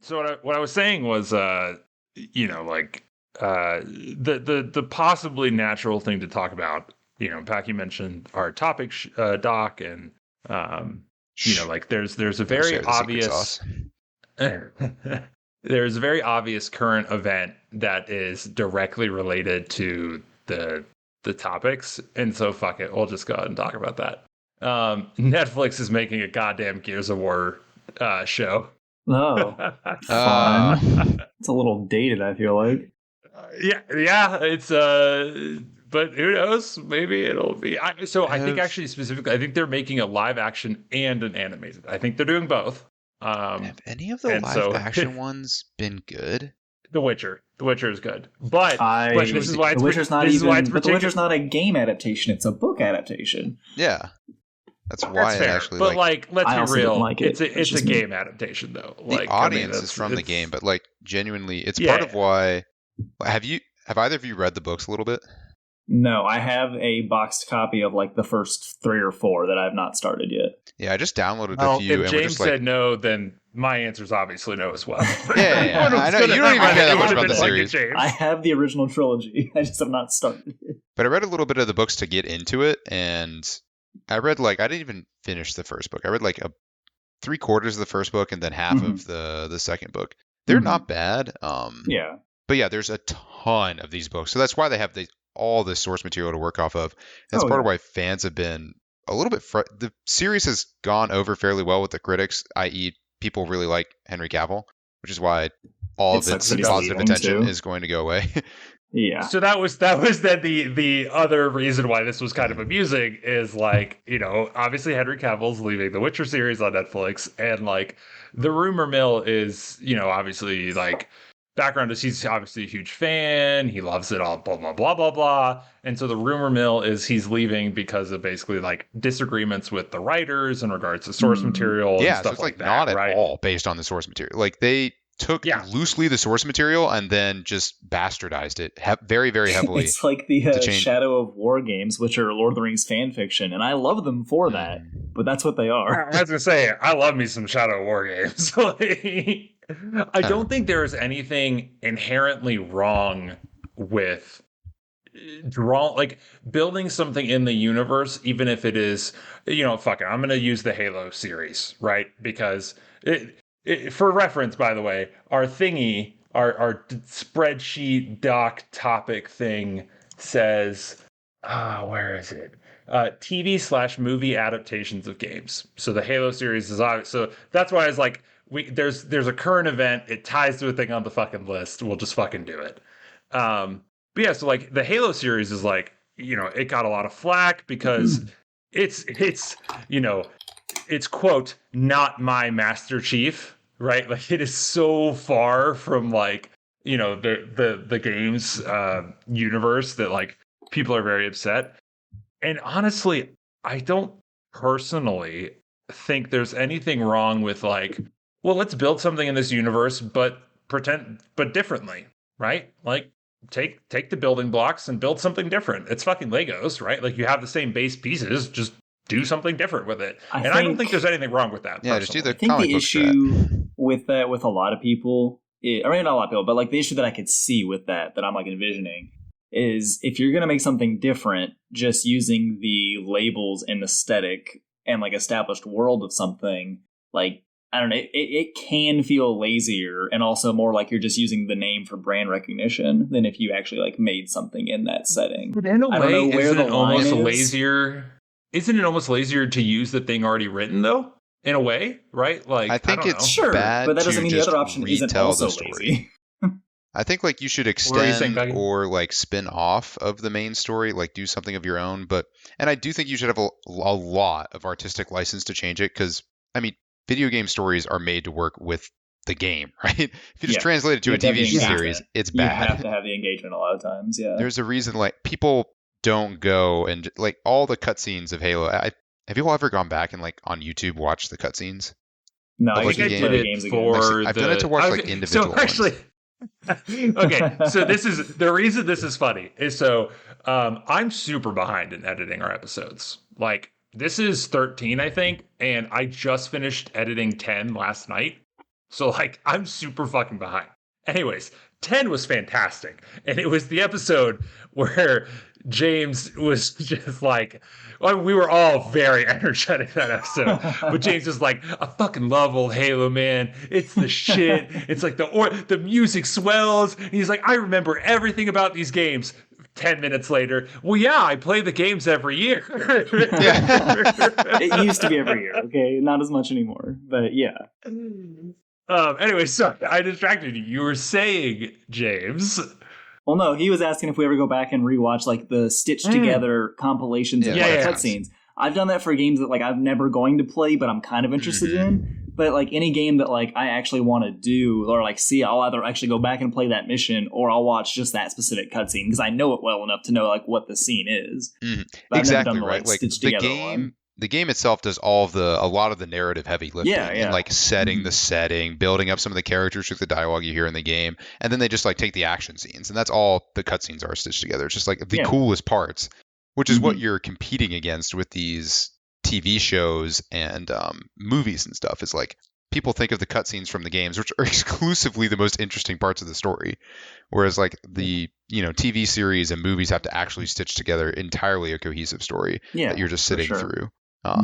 So what I was saying was, like the possibly natural thing to talk about. Packy mentioned our topic doc, and like there's a very obvious there's a very obvious current event that is directly related to the topics, and so fuck it, we'll just go ahead and talk about that. Netflix is making a goddamn Gears of War show. Oh, fun. It's a little dated, I feel like. Yeah, it's but who knows? Maybe it'll be. I think actually specifically, I think they're making a live action and an animated. I think they're doing both. Have any of the live action ones been good? The Witcher. The Witcher is good, but this is why The Witcher's not even. But The Witcher's not a game adaptation; it's a book adaptation. Yeah. That's why fair. It actually. But let's be real. It's a me. game adaptation, though. The audience is from the game, but genuinely, it's part of why. Have either of you read the books a little bit? No, I have a boxed copy of the first 3 or 4 that I've not started yet. Yeah, I just downloaded a few. If James said no, then my answer is obviously no as well. Yeah. I know you don't even care that much about the series. I have the original trilogy. I just have not started it. But I read a little bit of the books to get into it, and I read I didn't even finish the first book. I read 3/4 of the first book and then half of the second book. They're not bad. Yeah. But yeah, there's a ton of these books, so that's why they have all this source material to work off of. That's part of why fans have been a little bit. The series has gone over fairly well with the critics, i.e., people really like Henry Cavill, which is why all of its positive attention is going to go away. Yeah. So that was then the other reason why this was kind of amusing is obviously Henry Cavill's leaving the Witcher series on Netflix, and the rumor mill is obviously background is he's obviously a huge fan, he loves it all, blah blah blah blah blah, and so the rumor mill is he's leaving because of basically disagreements with the writers in regards to source material. And stuff so it's that, not right? At all based on the source material. They took loosely the source material and then just bastardized it very, very heavily. It's like the Shadow of War games, which are Lord of the Rings fan fiction, and I love them for that, but that's what they are. I was going to say, I love me some Shadow of War games. I don't think there is anything inherently wrong with building something in the universe, even if it is, fuck it, I'm going to use the Halo series, right? Because for reference, by the way, our thingy, our spreadsheet doc topic thing says, where is it? TV/movie adaptations of games. So the Halo series is obvious. So that's why I was like, there's a current event. It ties to a thing on the fucking list. We'll just fucking do it. But yeah, so the Halo series is it got a lot of flack because it's quote, not my Master Chief, right? It is so far from the game's universe that people are very upset. And honestly, I don't personally think there's anything wrong with let's build something in this universe, but differently, right? Take the building blocks and build something different. It's fucking Legos, right? You have the same base pieces, just do something different with it. I don't think there's anything wrong with that. Yeah, just do the I think the issue with that, with a lot of people, not a lot of people, but the issue that I could see with that I'm envisioning is if you're going to make something different, just using the labels and aesthetic and established world of something, I don't know, it can feel lazier and also more like you're just using the name for brand recognition than if you actually made something in that setting. But in a way, isn't it almost lazier to use the thing already written though? In a way, right? I think it's sure, bad, but that doesn't mean the other option isn't also lazy. I think you should extend or spin off of the main story, do something of your own. And I do think you should have a lot of artistic license to change it, because video game stories are made to work with the game, right? If you just translate it to a TV series, it's bad. You have to have the engagement a lot of times. Yeah, there's a reason people don't go and all the cutscenes of Halo. Have you all ever gone back and on YouTube watched the cutscenes? No, I think I did it for I've done it to watch individual ones. Okay, so this is the reason this is funny is I'm super behind in editing our episodes. This is 13, I think, and I just finished editing 10 last night. So like I'm super fucking behind. Anyways, 10 was fantastic. And it was the episode where James was just like, well, we were all very energetic that episode. But James was like, I fucking love old Halo, man. It's the shit. It's like the music swells. And he's like, I remember everything about these games. 10 minutes later, well, yeah, I play the games every year. It used to be every year, okay? Not as much anymore, but yeah. Anyway, sorry, I distracted you. You were saying, James. Well, no, he was asking if we ever go back and rewatch like the stitched together compilations of cutscenes. I've done that for games that like I'm never going to play, but I'm kind of interested in. But like any game that like I actually want to do or like see, I'll either actually go back and play that mission or I'll watch just that specific cutscene because I know it well enough to know like what the scene is. Exactly right. Like the game itself does a lot of the narrative heavy lifting and like setting the setting, building up some of the characters through the dialogue you hear in the game, and then they just like take the action scenes, and that's all the cutscenes are stitched together. It's just like the coolest parts, which is what you're competing against with these TV shows and movies and stuff. Is like people think of the cutscenes from the games, which are exclusively the most interesting parts of the story, whereas like the TV series and movies have to actually stitch together entirely a cohesive story that you're just sitting through. So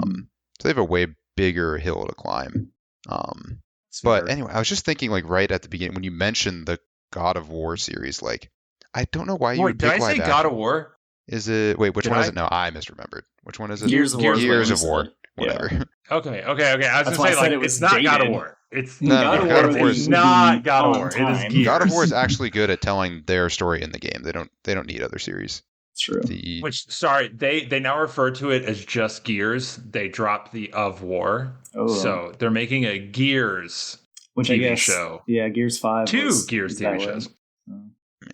they have a way bigger hill to climb. But anyway, I was just thinking like right at the beginning when you mentioned the God of War series, like I don't know why you would pick did I say God of War? Is it? Wait, which one is it? No, I misremembered. Which one is it? Gears of War. Gears of War. Whatever. Yeah. Okay. I was going to say, like, it's not God of War. It's God of War is not God of War. It is Gears. God of War is actually good at telling their story in the game. They don't need other series. It's true. They now refer to it as just Gears. They dropped the of War. Oh. So they're making a Gears TV show. Yeah, Gears 5. Two Gears TV shows. Man,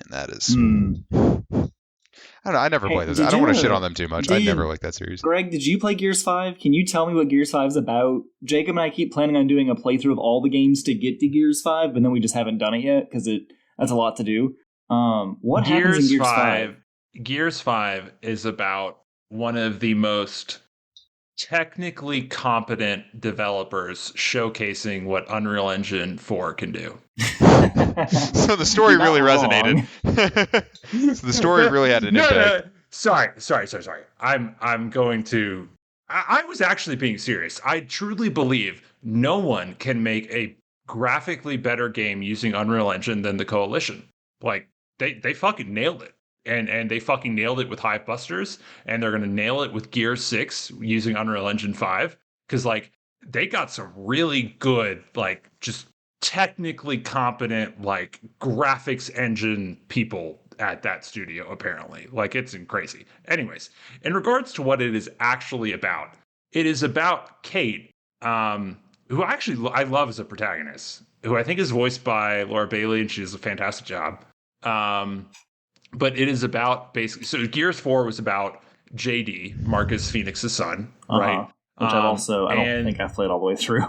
that is... I don't know. I never played those. I don't want to shit on them too much. I never liked that series. Greg, did you play Gears 5? Can you tell me what Gears 5 is about? Jacob and I keep planning on doing a playthrough of all the games to get to Gears 5, but then we just haven't done it yet because that's a lot to do. What happens in Gears 5? Gears 5 is about one of the most technically competent developers showcasing what Unreal Engine 4 can do. So the story really resonated. So the story really had an impact. No. Sorry. I'm going to... I was actually being serious. I truly believe no one can make a graphically better game using Unreal Engine than the Coalition. Like, they fucking nailed it. And they fucking nailed it with Hive Busters, and they're going to nail it with Gear 6 using Unreal Engine 5. Because, like, they got some really good, like, just technically competent, like, graphics engine people at that studio, apparently. Like, it's crazy. Anyways, in regards to what it is actually about, it is about Kate, who actually I love as a protagonist, who I think is voiced by Laura Bailey, and she does a fantastic job. But it is about basically, so Gears 4 was about JD, Marcus Phoenix's son, right? Which I don't think I've played all the way through.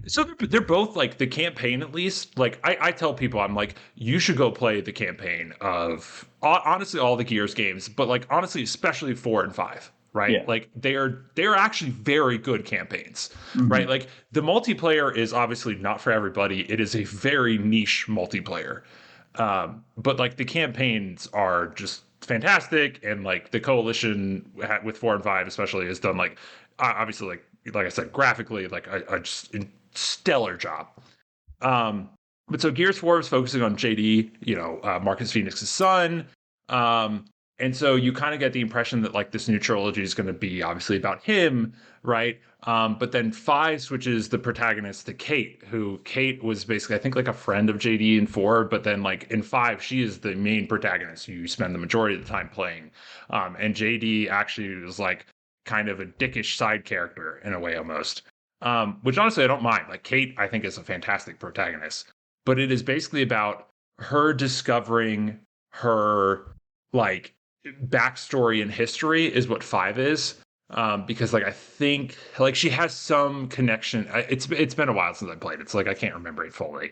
So they're both like the campaign, at least. Like I tell people, I'm like, you should go play the campaign of honestly all the Gears games, but like honestly, especially 4 and 5. Right. Yeah. Like they are actually very good campaigns. Right. Like the multiplayer is obviously not for everybody. It is a very niche multiplayer. But like the campaigns are just fantastic, and like the Coalition with 4 and 5 especially has done like obviously like I said, graphically like a just stellar job. But so Gears 4 is focusing on JD, Marcus Phoenix's son, and so you kind of get the impression that like this new trilogy is going to be obviously about him, right? But then 5 switches the protagonist to Kate, who Kate was basically, I think, like a friend of JD in 4, but then like in 5, she is the main protagonist who you spend the majority of the time playing. And JD actually was like kind of a dickish side character in a way almost, which honestly I don't mind. Like Kate, I think, is a fantastic protagonist, but it is basically about her discovering her like backstory and history is what 5 is. Because like I think like she has some connection. It's been a while since I played. It's like I can't remember it fully.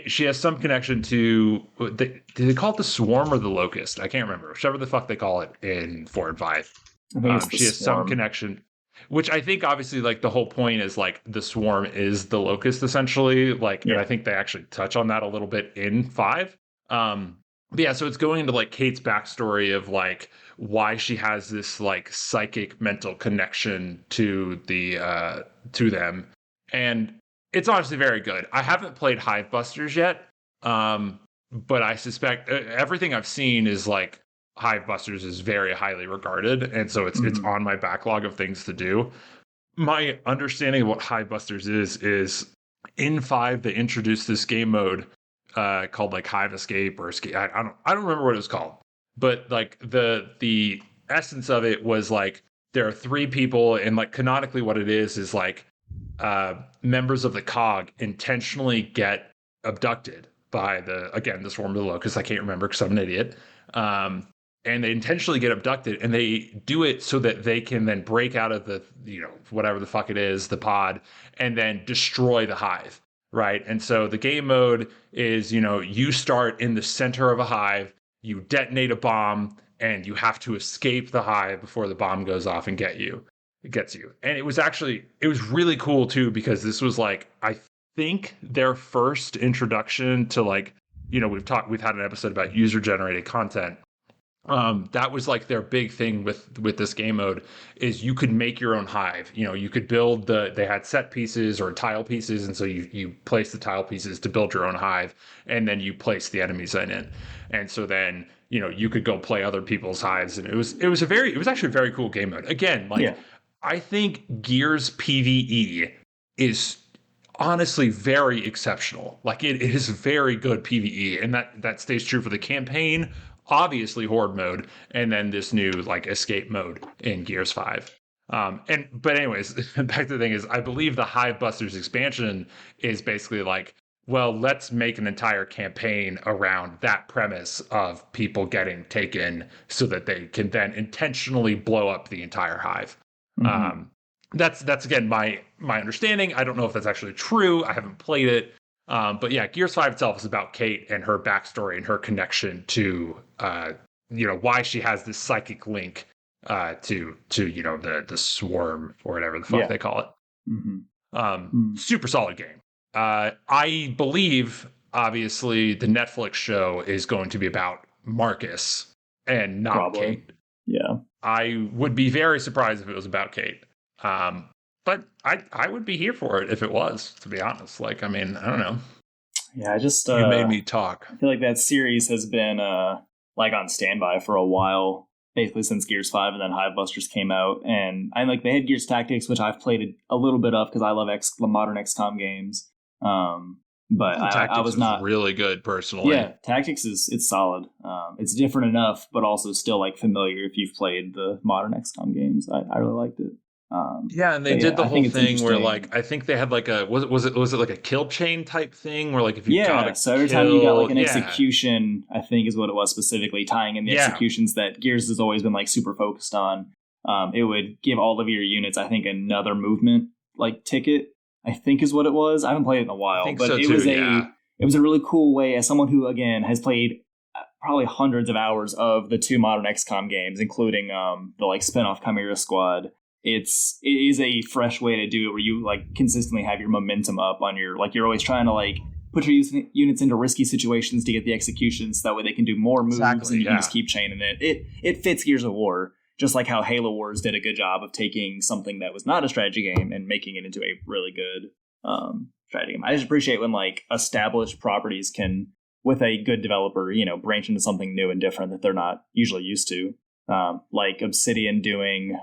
She has some connection to did they call it the Swarm or the Locust? I can't remember. Whichever the fuck they call it in 4 and 5. I think it's she has Swarm. Some connection. Which I think obviously like the whole point is like the swarm is the locust essentially, like, and I think they actually touch on that a little bit in 5. But yeah, so it's going into like Kate's backstory of like why she has this like psychic mental connection to them. And it's honestly very good. I haven't played Hive Busters yet. But I suspect everything I've seen is like Hive Busters is very highly regarded, and so it's on my backlog of things to do. My understanding of what Hive Busters is in 5 they introduced this game mode called like Hive Escape or Escape. I don't remember what it was called, but like the essence of it was like there are 3 people, and like canonically what it is like members of the cog intentionally get abducted by the swarm of the locusts. I can't remember because I'm an idiot. And they intentionally get abducted, and they do it so that they can then break out of the, whatever the fuck it is, the pod, and then destroy the hive, right? And so the game mode is, you start in the center of a hive, you detonate a bomb, and you have to escape the hive before the bomb goes off and gets you. And it was really cool too, because this was like, I think their first introduction to like, we've had an episode about user generated content. That was like their big thing with this game mode is you could make your own hive. You could build they had set pieces or tile pieces, and so you place the tile pieces to build your own hive, and then you place the enemies in it. And so then you could go play other people's hives, and it was actually a very cool game mode. Again, like I think Gears PvE is honestly very exceptional. Like it is very good PvE, and that stays true for the campaign, obviously horde mode, and then this new like escape mode in Gears 5. But anyways, back to the thing is, I believe the Hive Busters expansion is basically like, well, let's make an entire campaign around that premise of people getting taken so that they can then intentionally blow up the entire hive. That's again my understanding. I don't know if that's actually true. I haven't played it. But yeah, Gears 5 itself is about Kate and her backstory and her connection to why she has this psychic link to the swarm or whatever the fuck they call it. Super solid game. I believe obviously the Netflix show is going to be about Marcus and not Kate. Yeah. I would be very surprised if it was about Kate. But I would be here for it if it was, to be honest. Like, I mean, I don't know. Yeah, I just you made me talk. I feel like that series has been like on standby for a while, basically since Gears 5 and then Hive Busters came out. And I like they had Gears Tactics, which I've played a little bit of because I love the modern XCOM games. But I was not really good personally. Yeah, Tactics it's solid. It's different enough, but also still like familiar if you've played the modern XCOM games. I really liked it. And they did the whole thing where like I think they had like a was it like a kill chain type thing where like if you got so every time you got like an execution, I think is what it was specifically, tying in the executions that Gears has always been like super focused on. It would give all of your units, I think, another movement like ticket, I think is what it was. I haven't played it in a while, but so it was a really cool way, as someone who again has played probably hundreds of hours of the 2 modern XCOM games, including the like spin-off Chimera Squad. It is a fresh way to do it where you like consistently have your momentum up on your, like you're always trying to like put your units into risky situations to get the executions. So that way they can do more moves and you can just keep chaining it. It fits Gears of War, just like how Halo Wars did a good job of taking something that was not a strategy game and making it into a really good strategy game. I just appreciate when like established properties can, with a good developer, branch into something new and different that they're not usually used to. Like Obsidian doing...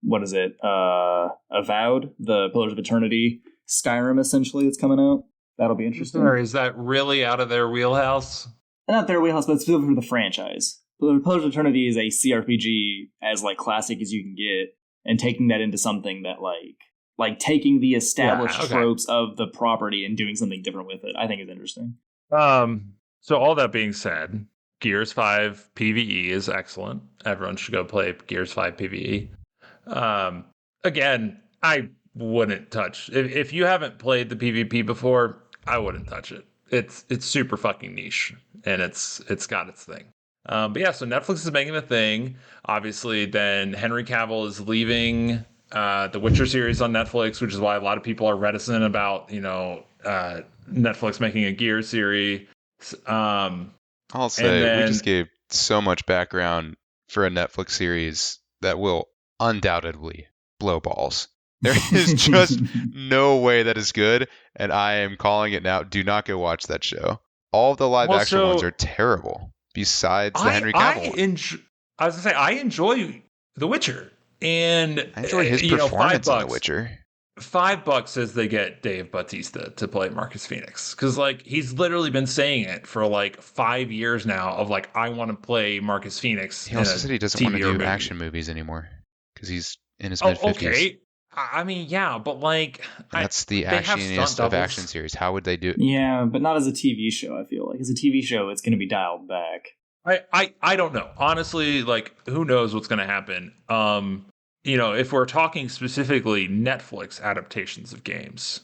what is it? Avowed, the Pillars of Eternity Skyrim, essentially, that's coming out. That'll be interesting. Or is that really out of their wheelhouse? Not their wheelhouse, but it's for the franchise. Pillars of Eternity is a CRPG as like classic as you can get, and taking that into something that like taking the established tropes of the property and doing something different with it, I think is interesting. So all that being said, Gears 5 PvE is excellent. Everyone should go play Gears 5 PvE. Again, I wouldn't touch if you haven't played the PvP before. I wouldn't touch it. It's super fucking niche, and it's got its thing. But yeah, so Netflix is making a thing. Obviously, then Henry Cavill is leaving the Witcher series on Netflix, which is why a lot of people are reticent about Netflix making a Gear series. I'll And say we just then gave so much background for a Netflix series that will undoubtedly blow balls. There is just no way that is good, and I am calling it now. Do not go watch that show. All of the live well, action ones are so terrible, besides the Henry Cavill one. I was gonna say I enjoy The Witcher, and I enjoy his $5. performance in The Witcher. $5 says they get Dave Bautista to play Marcus Phoenix, because like he's literally been saying it for like 5 years now of like, I want to play Marcus Phoenix He in also a said he doesn't want to TV or do movie. action movies anymore because he's in his Oh, mid-50s. okay. I mean, yeah, but like, And that's the they have stunt actioniest of action doubles. series. How would they do it? Yeah, but not as a TV show. I feel like as a TV show, it's going to be dialed back. I don't know. Honestly, like, who knows what's going to happen? If we're talking specifically Netflix adaptations of games,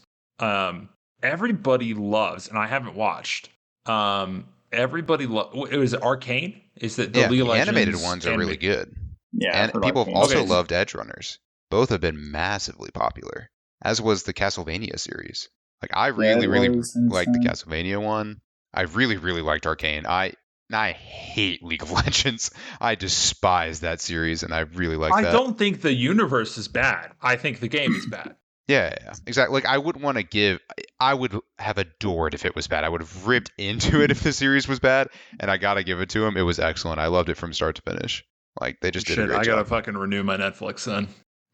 everybody loves, and I haven't watched. Everybody it was Arcane. Is that the Yeah, League of the Legends animated ones are really good. Yeah, And people have also Okay. loved Edge Runners. Both have been massively popular, as was the Castlevania series. Like I really, really liked the Castlevania one. I really, really liked Arcane. I hate League of Legends. I despise that series, and I really like that. I don't think the universe is bad. I think the game is bad. Yeah, exactly. Like I wouldn't want to give. I would have adored if it was bad. I would have ripped into it if the series was bad, and I gotta give it to him. It was excellent. I loved it from start to finish. Like they just did a great I job. gotta fucking renew my Netflix then.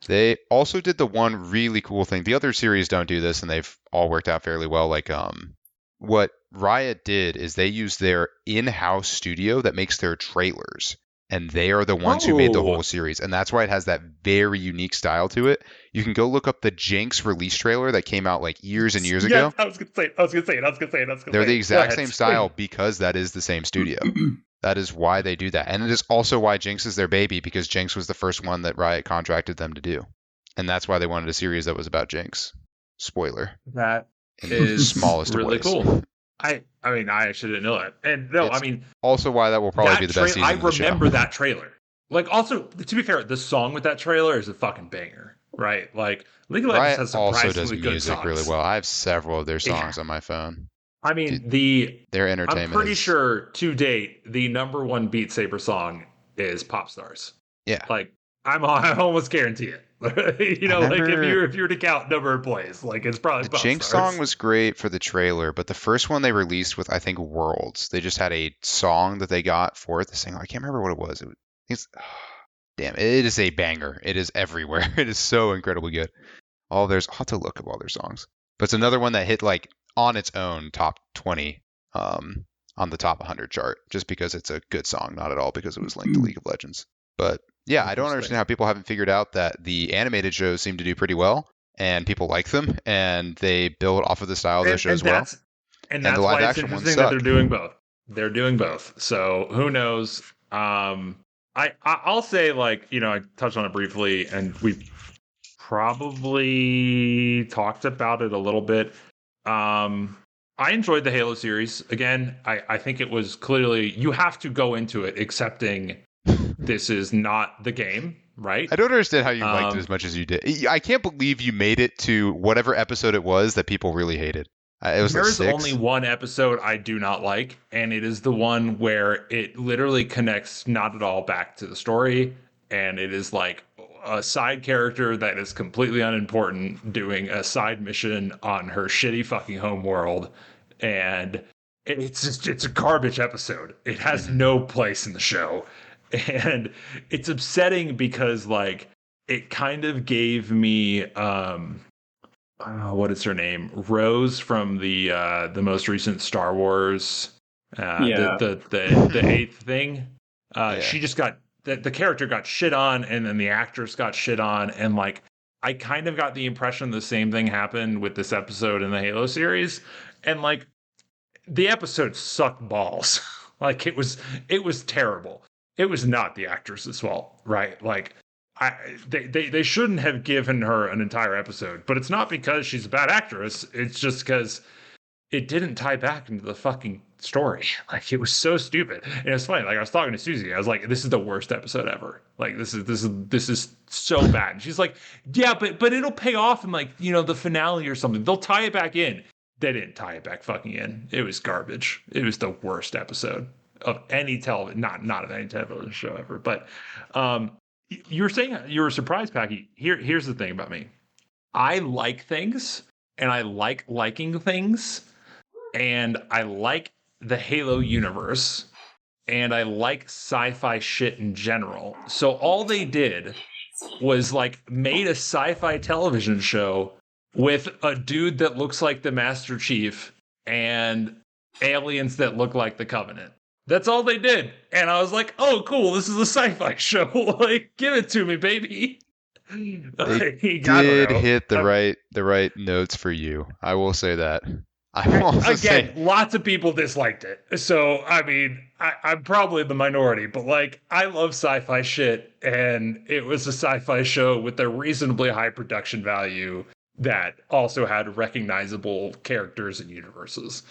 They also did the one really cool thing. The other series don't do this, and they've all worked out fairly well. Like what Riot did is they use their in-house studio that makes their trailers, and they are the ones who made the whole series, and that's why it has that very unique style to it. You can go look up the Jinx release trailer that came out like years and years ago. I was gonna say it. They're the exact same style because that is the same studio. That is why they do that. And it is also why Jinx is their baby, because Jinx was the first one that Riot contracted them to do. And that's why they wanted a series that was about Jinx. Spoiler. That In is the smallest really of ways. cool. I mean, I actually didn't know that. And no, It's I mean, also why that will probably be the best season I of the show. remember that trailer. Like, also, to be fair, the song with that trailer is a fucking banger, right? Like, League of Legends Riot has also surprisingly does good music songs. really well. I have several of their songs on my phone. I mean, Their entertainment I'm pretty is... sure to date the number one Beat Saber song is Pop Stars. Yeah. Like, I almost guarantee it. Like if you were to count number of plays, like it's probably the Pop Jinx Stars. song was great for the trailer, but the first one they released with, I think, Worlds, they just had a song that they got for it. The single, I can't remember what it was. Damn, it is a banger. It is everywhere. It is so incredibly good. I'll have to look up all their songs. But it's another one that hit like on its own top 20 on the top 100 chart, just because it's a good song, not at all because it was linked to League of Legends. But yeah, I don't understand how people haven't figured out that the animated shows seem to do pretty well, and people like them, and they build off of the style of those shows well. And that's the live why it's action ones interesting that suck. they're doing both. They're doing both. So who knows? I'll say, like, I touched on it briefly, and we probably talked about it a little bit. I enjoyed the Halo series. Again, I think it was clearly, you have to go into it accepting this is not the game, right? I don't understand how you liked it as much as you did. I can't believe you made it to whatever episode it was that people really hated. It was There's like 6. only one episode I do not like, and it is the one where it literally connects not at all back to the story, and it is like a side character that is completely unimportant doing a side mission on her shitty fucking home world, and it's a garbage episode. It has no place in the show, and it's upsetting because like it kind of gave me what is her name? Rose from the most recent Star Wars, the eighth thing. She just got the character got shit on, and then the actress got shit on, and like I kind of got the impression the same thing happened with this episode in the Halo series, and like the episode sucked balls. Like it was terrible. It was not the actress's fault, right? Like. They shouldn't have given her an entire episode, but it's not because she's a bad actress. It's just because it didn't tie back into the fucking story. Like it was so stupid. And it's funny. Like I was talking to Susie, I was like, "This is the worst episode ever. Like this is so bad." And she's like, "Yeah, but it'll pay off in like the finale or something. They'll tie it back in." They didn't tie it back fucking in. It was garbage. It was the worst episode of any television, not of any television show ever. But you were saying you were surprised, Packy. Here's the thing about me. I like things, and I like liking things, and I like the Halo universe, and I like sci-fi shit in general. So all they did was like made a sci-fi television show with a dude that looks like the Master Chief and aliens that look like the Covenant. That's all they did. And I was like, "Oh, cool, this is a sci-fi show. Like, give it to me, baby." They did hit the right notes for you. I will say that. I will also Again, lots of people disliked it. So, I mean, I'm probably the minority, but like, I love sci-fi shit, and it was a sci-fi show with a reasonably high production value that also had recognizable characters and universes.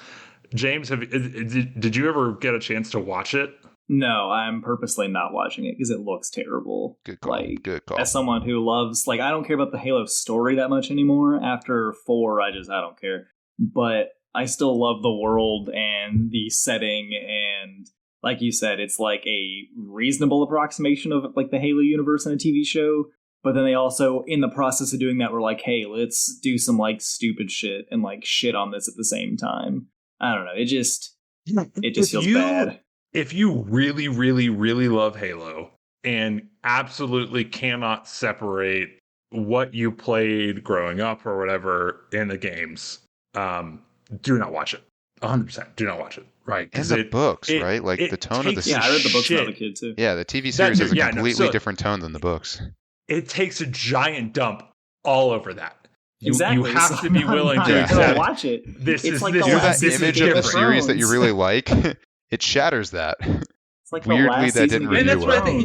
James, did you ever get a chance to watch it? No, I'm purposely not watching it because it looks terrible. Good call. Like, good call. As someone who loves, like, I don't care about the Halo story that much anymore. After 4, I don't care. But I still love the world and the setting, and like you said, it's like a reasonable approximation of like the Halo universe in a TV show. But then they also, in the process of doing that, were like, "Hey, let's do some like stupid shit and like shit on this at the same time." I don't know. It just feels bad. If you really, really, really love Halo and absolutely cannot separate what you played growing up or whatever in the games, do not watch it. 100%. Do not watch it. Right? And the books, right? Like the tone of the I read the books when I was a kid too. Yeah, the TV series has a completely different tone than the books. It takes a giant dump all shatters that. Exactly. You have to be willing to accept. Watch it. It's like that image of the series that you really like. It shatters that. It's like weirdly that didn't review and that's well. What I think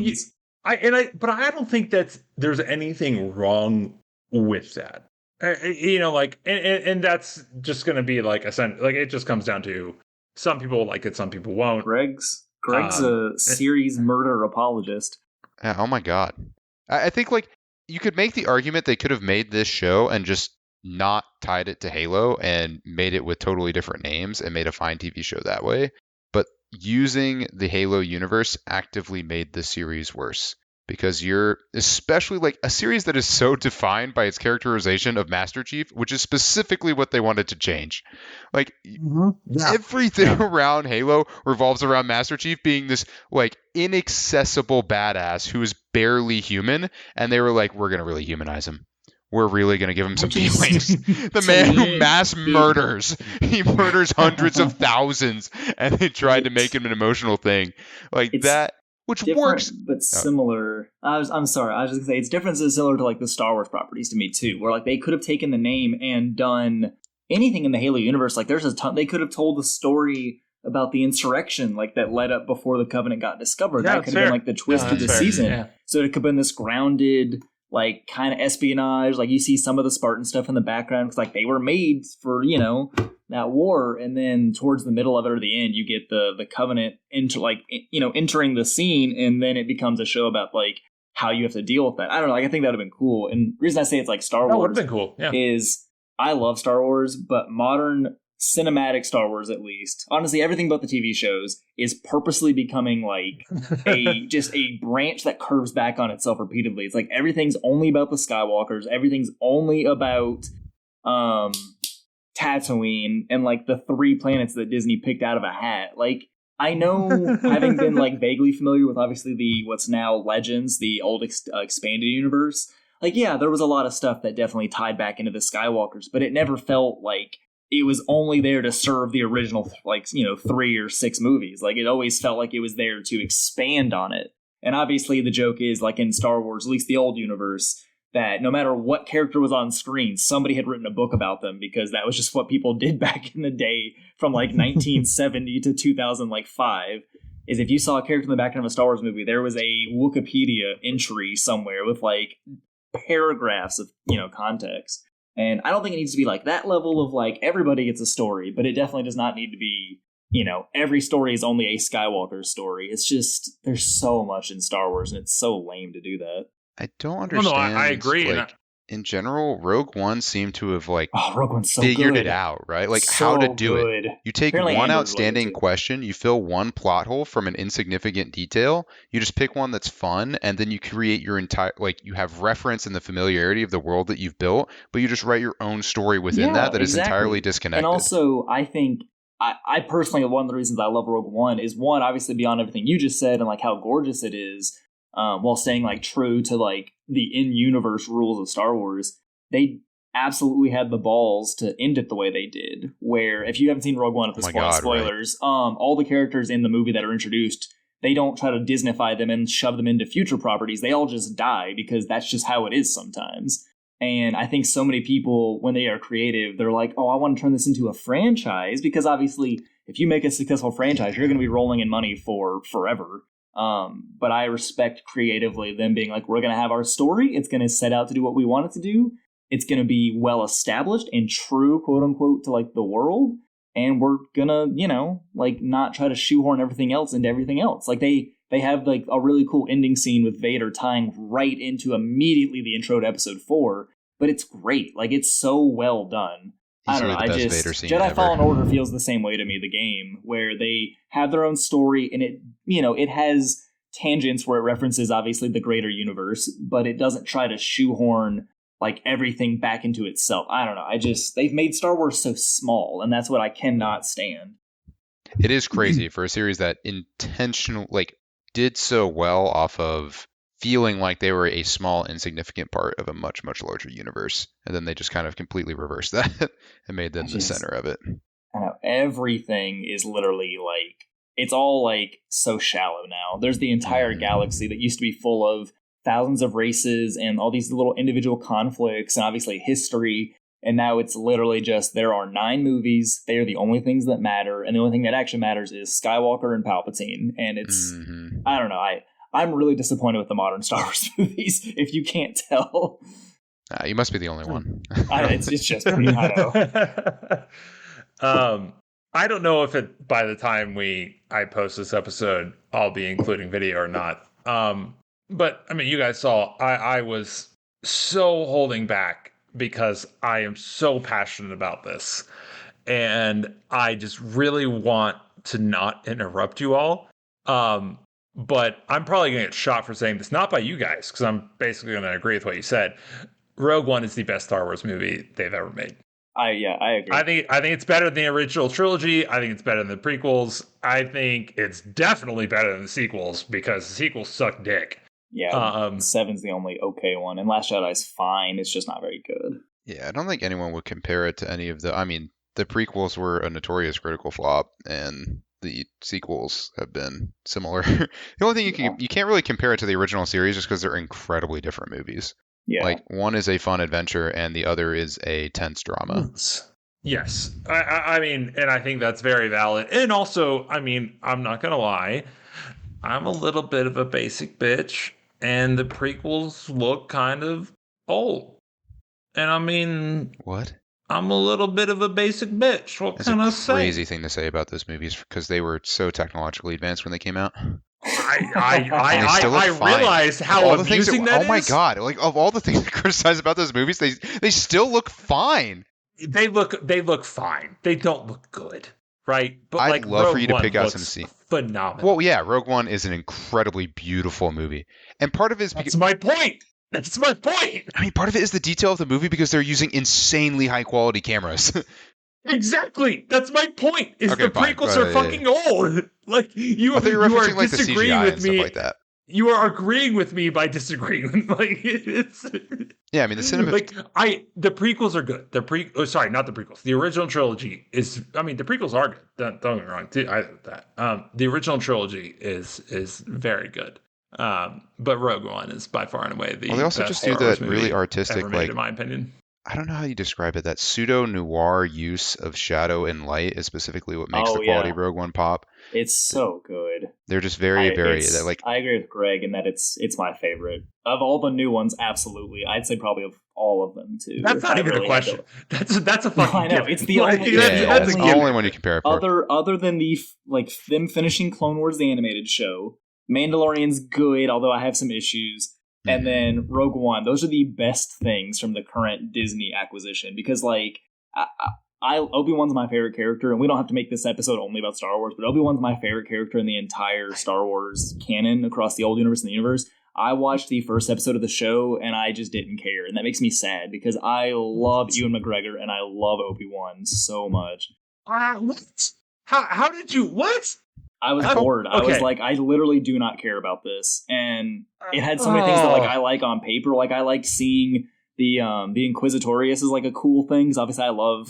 don't think that there's anything wrong with that. And that's just going to be like it just comes down to some people like it, some people won't. Greg's a series murder apologist. Yeah, oh my god. I think like you could make the argument they could have made this show and just not tied it to Halo and made it with totally different names and made a fine TV show that way. But using the Halo universe actively made the series worse. Because you're especially like a series that is so defined by its characterization of Master Chief, which is specifically what they wanted to change. Like everything around Halo revolves around Master Chief being this like inaccessible badass who is barely human. And they were like, we're going to really humanize him. We're really going to give him some feelings. The man who mass murders. He murders hundreds of thousands. And they tried to make him an emotional thing. Like that. Which works, but similar. I'm sorry. I was just gonna say it's different and similar to like the Star Wars properties to me too, where like they could have taken the name and done anything in the Halo universe. Like there's a ton. They could have told the story about the insurrection, like that led up before the Covenant got discovered. Yeah, that could have been like the twist of the season. Yeah. So it could have been this grounded, like kind of espionage. Like you see some of the Spartan stuff in the background because like they were made for that war, and then towards the middle of it or the end, you get the Covenant entering the scene, and then it becomes a show about like how you have to deal with that. I don't know. Like I think that would have been cool. And the reason I say it's like Star Wars would have been cool. Yeah. Is I love Star Wars, but modern cinematic Star Wars, at least, honestly, everything but the TV shows is purposely becoming like just a branch that curves back on itself repeatedly. It's like everything's only about the Skywalkers. Everything's only about Tatooine and like the 3 planets that Disney picked out of a hat. Like I know, having been like vaguely familiar with obviously the what's now Legends, the old expanded universe. Like yeah, there was a lot of stuff that definitely tied back into the Skywalkers, but it never felt like it was only there to serve the original 3 or 6 movies. Like it always felt like it was there to expand on it. And obviously the joke is like in Star Wars, at least the old universe, that no matter what character was on screen, somebody had written a book about them because that was just what people did back in the day from like 1970 to 2005. Is if you saw a character in the background of a Star Wars movie, there was a Wikipedia entry somewhere with like paragraphs of context. And I don't think it needs to be like that level of like everybody gets a story, but it definitely does not need to be, every story is only a Skywalker story. It's just, there's so much in Star Wars and it's so lame to do that. I don't Well, no, understand. I agree. Like, in general, Rogue One seemed to have like Rogue One's so figured good. it out, right? Like So how to do good. it. You take Apparently one Andor's really outstanding good, too. question, you fill one plot hole from an insignificant detail. You just pick one that's fun, and then you create your entire you have reference and the familiarity of the world that you've built, but you just write your own story within that is entirely disconnected. And also, I think I personally, one of the reasons I love Rogue One is one, obviously beyond everything you just said and like how gorgeous it is, while staying like true to like the in-universe rules of Star Wars. They absolutely had the balls to end it the way they did, where if you haven't seen Rogue One at this point, spoilers, right. All the characters in the movie that are introduced, they don't try to Disneyfy them and shove them into future properties. They all just die because that's just how it is sometimes. And I think so many people, when they are creative, they're like, oh, I want to turn this into a franchise, because obviously if you make a successful franchise, you're going to be rolling in money for forever. But I respect creatively them being like, we're going to have our story. It's going to set out to do what we want it to do. It's going to be well established and true, quote unquote, to like the world. And we're going to, like not try to shoehorn everything else into everything else. Like they have like a really cool ending scene with Vader tying right into immediately the intro to episode 4. But it's great. Like it's so well done. I don't know. Jedi Fallen Order feels the same way to me, the game, where they have their own story and it has tangents where it references obviously the greater universe, but it doesn't try to shoehorn like everything back into itself. I don't know. They've made Star Wars so small, and that's what I cannot stand. It is crazy for a series that did so well off of feeling like they were a small, insignificant part of a much, much larger universe. And then they just kind of completely reversed that and made them the center of it. I know. Everything is literally like, it's all like so shallow now. There's the entire galaxy that used to be full of thousands of races and all these little individual conflicts and obviously history. And now it's literally just, there are 9 movies. They are the only things that matter. And the only thing that actually matters is Skywalker and Palpatine. And it's, I don't know. I'm really disappointed with the modern Star Wars movies, if you can't tell. You must be the only one. It's just me. I know. I don't know if by the time I post this episode, I'll be including video or not. But I mean, you guys saw I was so holding back because I am so passionate about this. And I just really want to not interrupt you all. But I'm probably going to get shot for saying this, not by you guys, because I'm basically going to agree with what you said. Rogue One is the best Star Wars movie they've ever made. I agree. I think it's better than the original trilogy. I think it's better than the prequels. I think it's definitely better than the sequels, because the sequels suck dick. Yeah, 7's the only okay one, and Last Jedi's fine. It's just not very good. Yeah, I don't think anyone would compare it to any of the... I mean, the prequels were a notorious critical flop, and the sequels have been similar. The only thing you can't really compare it to the original series just because they're incredibly different movies. Yeah. Like, one is a fun adventure and the other is a tense drama. Yes. I mean, and I think that's very valid. And also, I mean, I'm not going to lie, I'm a little bit of a basic bitch, and the prequels look kind of old. And I mean... What? I'm a little bit of a basic bitch. What can I say? It's a crazy thing to say about those movies because they were so technologically advanced when they came out. I realize how amusing that is. Oh my god! Like, of all the things to criticize about those movies, they still look fine. They look fine. They don't look good, right? But I'd love for you to pick out some scenes. Phenomenal. Well, yeah, Rogue One is an incredibly beautiful movie, and part of it is because... That's my point. That's my point. I mean, part of it is the detail of the movie because they're using insanely high quality cameras. Exactly. That's my point. The prequels are fucking old. Like you are disagreeing with me. Like that. You are agreeing with me by disagreeing. Like it's. Yeah, I mean the cinema. The prequels are good. Not the prequels. The original trilogy is. I mean, the prequels are good. Don't get me wrong. The original trilogy is very good. But Rogue One is by far and away the. Well, they also best just do Star Wars that really artistic, ever made, in my opinion. I don't know how you describe it. That pseudo noir use of shadow and light is specifically what makes Oh the quality yeah, of Rogue One pop. it's so good. They're just very, very that like. I agree with Greg in that it's my favorite of all the new ones. Absolutely, I'd say probably of all of them too. That's not even a question. That's a fucking. I know given. it's the Like, only. That's the only one you compare it for. Other than the like them finishing Clone Wars the animated show, Mandalorian's good, although I have some issues. And then Rogue One. Those are the best things from the current Disney acquisition because, like, Obi-Wan's my favorite character, and we don't have to make this episode only about Star Wars, but Obi-Wan's my favorite character in the entire Star Wars canon across the old universe and the universe. I watched the first episode of the show, and I just didn't care, and that makes me sad because I love Ewan McGregor and I love Obi-Wan so much. What? How did you? What? I was bored. Okay. I was like, I literally do not care about this. And it had so many things that like I like on paper. Like I like seeing the Inquisitorius is like a cool thing. Because obviously I love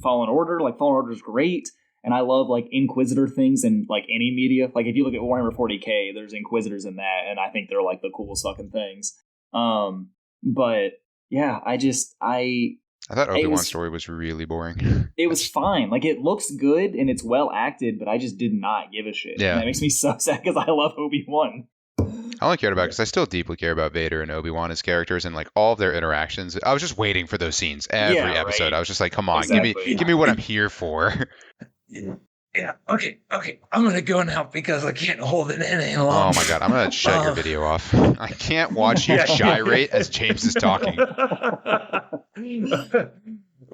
Fallen Order. Like Fallen Order is great. And I love like Inquisitor things in like any media. Like if you look at Warhammer 40k, there's Inquisitors in that. And I think they're like the coolest fucking things. But yeah, I thought Obi-Wan's story was really boring. It was fine. Like, it looks good and it's well acted, but I just did not give a shit. Yeah. And that makes me so sad because I love Obi-Wan. I only cared about it because I still deeply care about Vader and Obi-Wan as characters and, like, all of their interactions. I was just waiting for those scenes every episode. Right. I was just like, come on, exactly. give me what I'm here for. Yeah, okay. I'm going to go now because I can't hold it in any longer. Oh, my God. I'm going to shut your video off. I can't watch you gyrate as James is talking.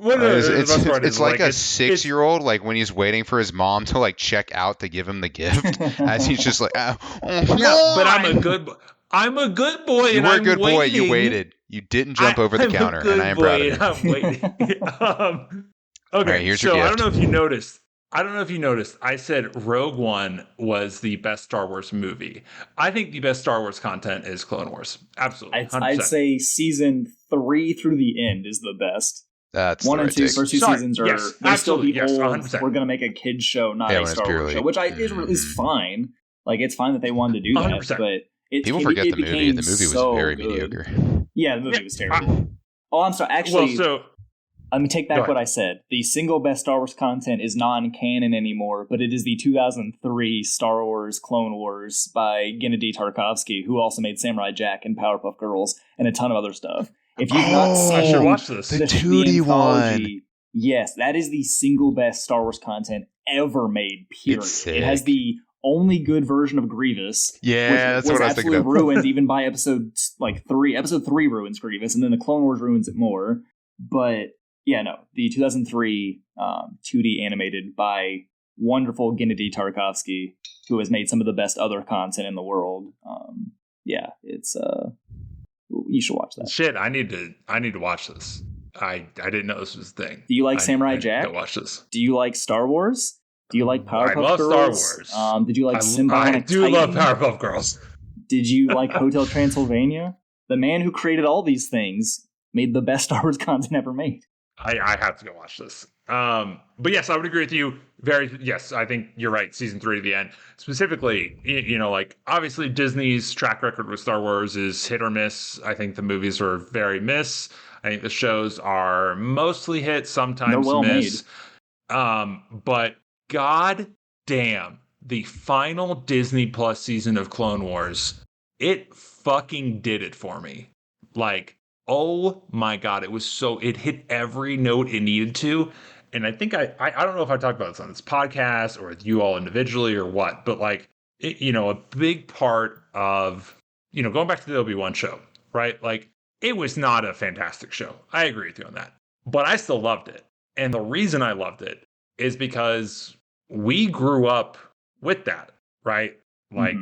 It's like a 6-year-old, like when he's waiting for his mom to like check out to give him the gift, as he's just like, but I'm a good boy. You were a good boy. You waited. You didn't jump over the counter, and I am proud of you. I'm waiting. Okay, right, here's your gift. I don't know if you noticed. I said Rogue One was the best Star Wars movie. I think the best Star Wars content is Clone Wars. Absolutely, 100%. I'd say season 3 through the end is the best. That's 1 and 2 first 2 seasons are they're still the old. 100%. We're gonna make a kids show, not a Star Wars show, which is fine. Like it's fine that they wanted to do that, 100%. But people forget the movie. The movie was very mediocre. Yeah, the movie was terrible. I'm sorry. Actually, let me take back what I said. The single best Star Wars content is non-canon anymore, but it is the 2003 Star Wars Clone Wars by Gennady Tartakovsky, who also made Samurai Jack and Powerpuff Girls and a ton of other stuff. If you've not seen I should watch this. The 2D one. Yes, that is the single best Star Wars content ever made, period. It has the only good version of Grievous. Yeah, that's what I was thinking of. Ruined even by episode 3. Episode 3 ruins Grievous, and then the Clone Wars ruins it more. But yeah, no, the 2003 2D animated by wonderful Gennady Tartakovsky, who has made some of the best other content in the world. It's you should watch that. Shit, I need to watch this. I didn't know this was a thing. Do you like Samurai Jack? I need to watch this. Do you like Star Wars? Do you like Powerpuff Girls? I love Star Wars. Did you like Symbiotic I do Titan? love Powerpuff Girls. Did you like Hotel Transylvania? The man who created all these things made the best Star Wars content ever made. I have to go watch this. But yes, I would agree with you. Yes, I think you're right. Season 3 to the end. Specifically, like obviously Disney's track record with Star Wars is hit or miss. I think the movies are very miss. I think the shows are mostly hit, sometimes miss. But god damn, the final Disney Plus season of Clone Wars, it fucking did it for me. Like, oh my god, it hit every note it needed to. And I think I don't know if I talked about this on this podcast or with you all individually or what, but like, a big part of, going back to the Obi-Wan show, right? Like, it was not a fantastic show. I agree with you on that, but I still loved it. And the reason I loved it is because we grew up with that, right? Like,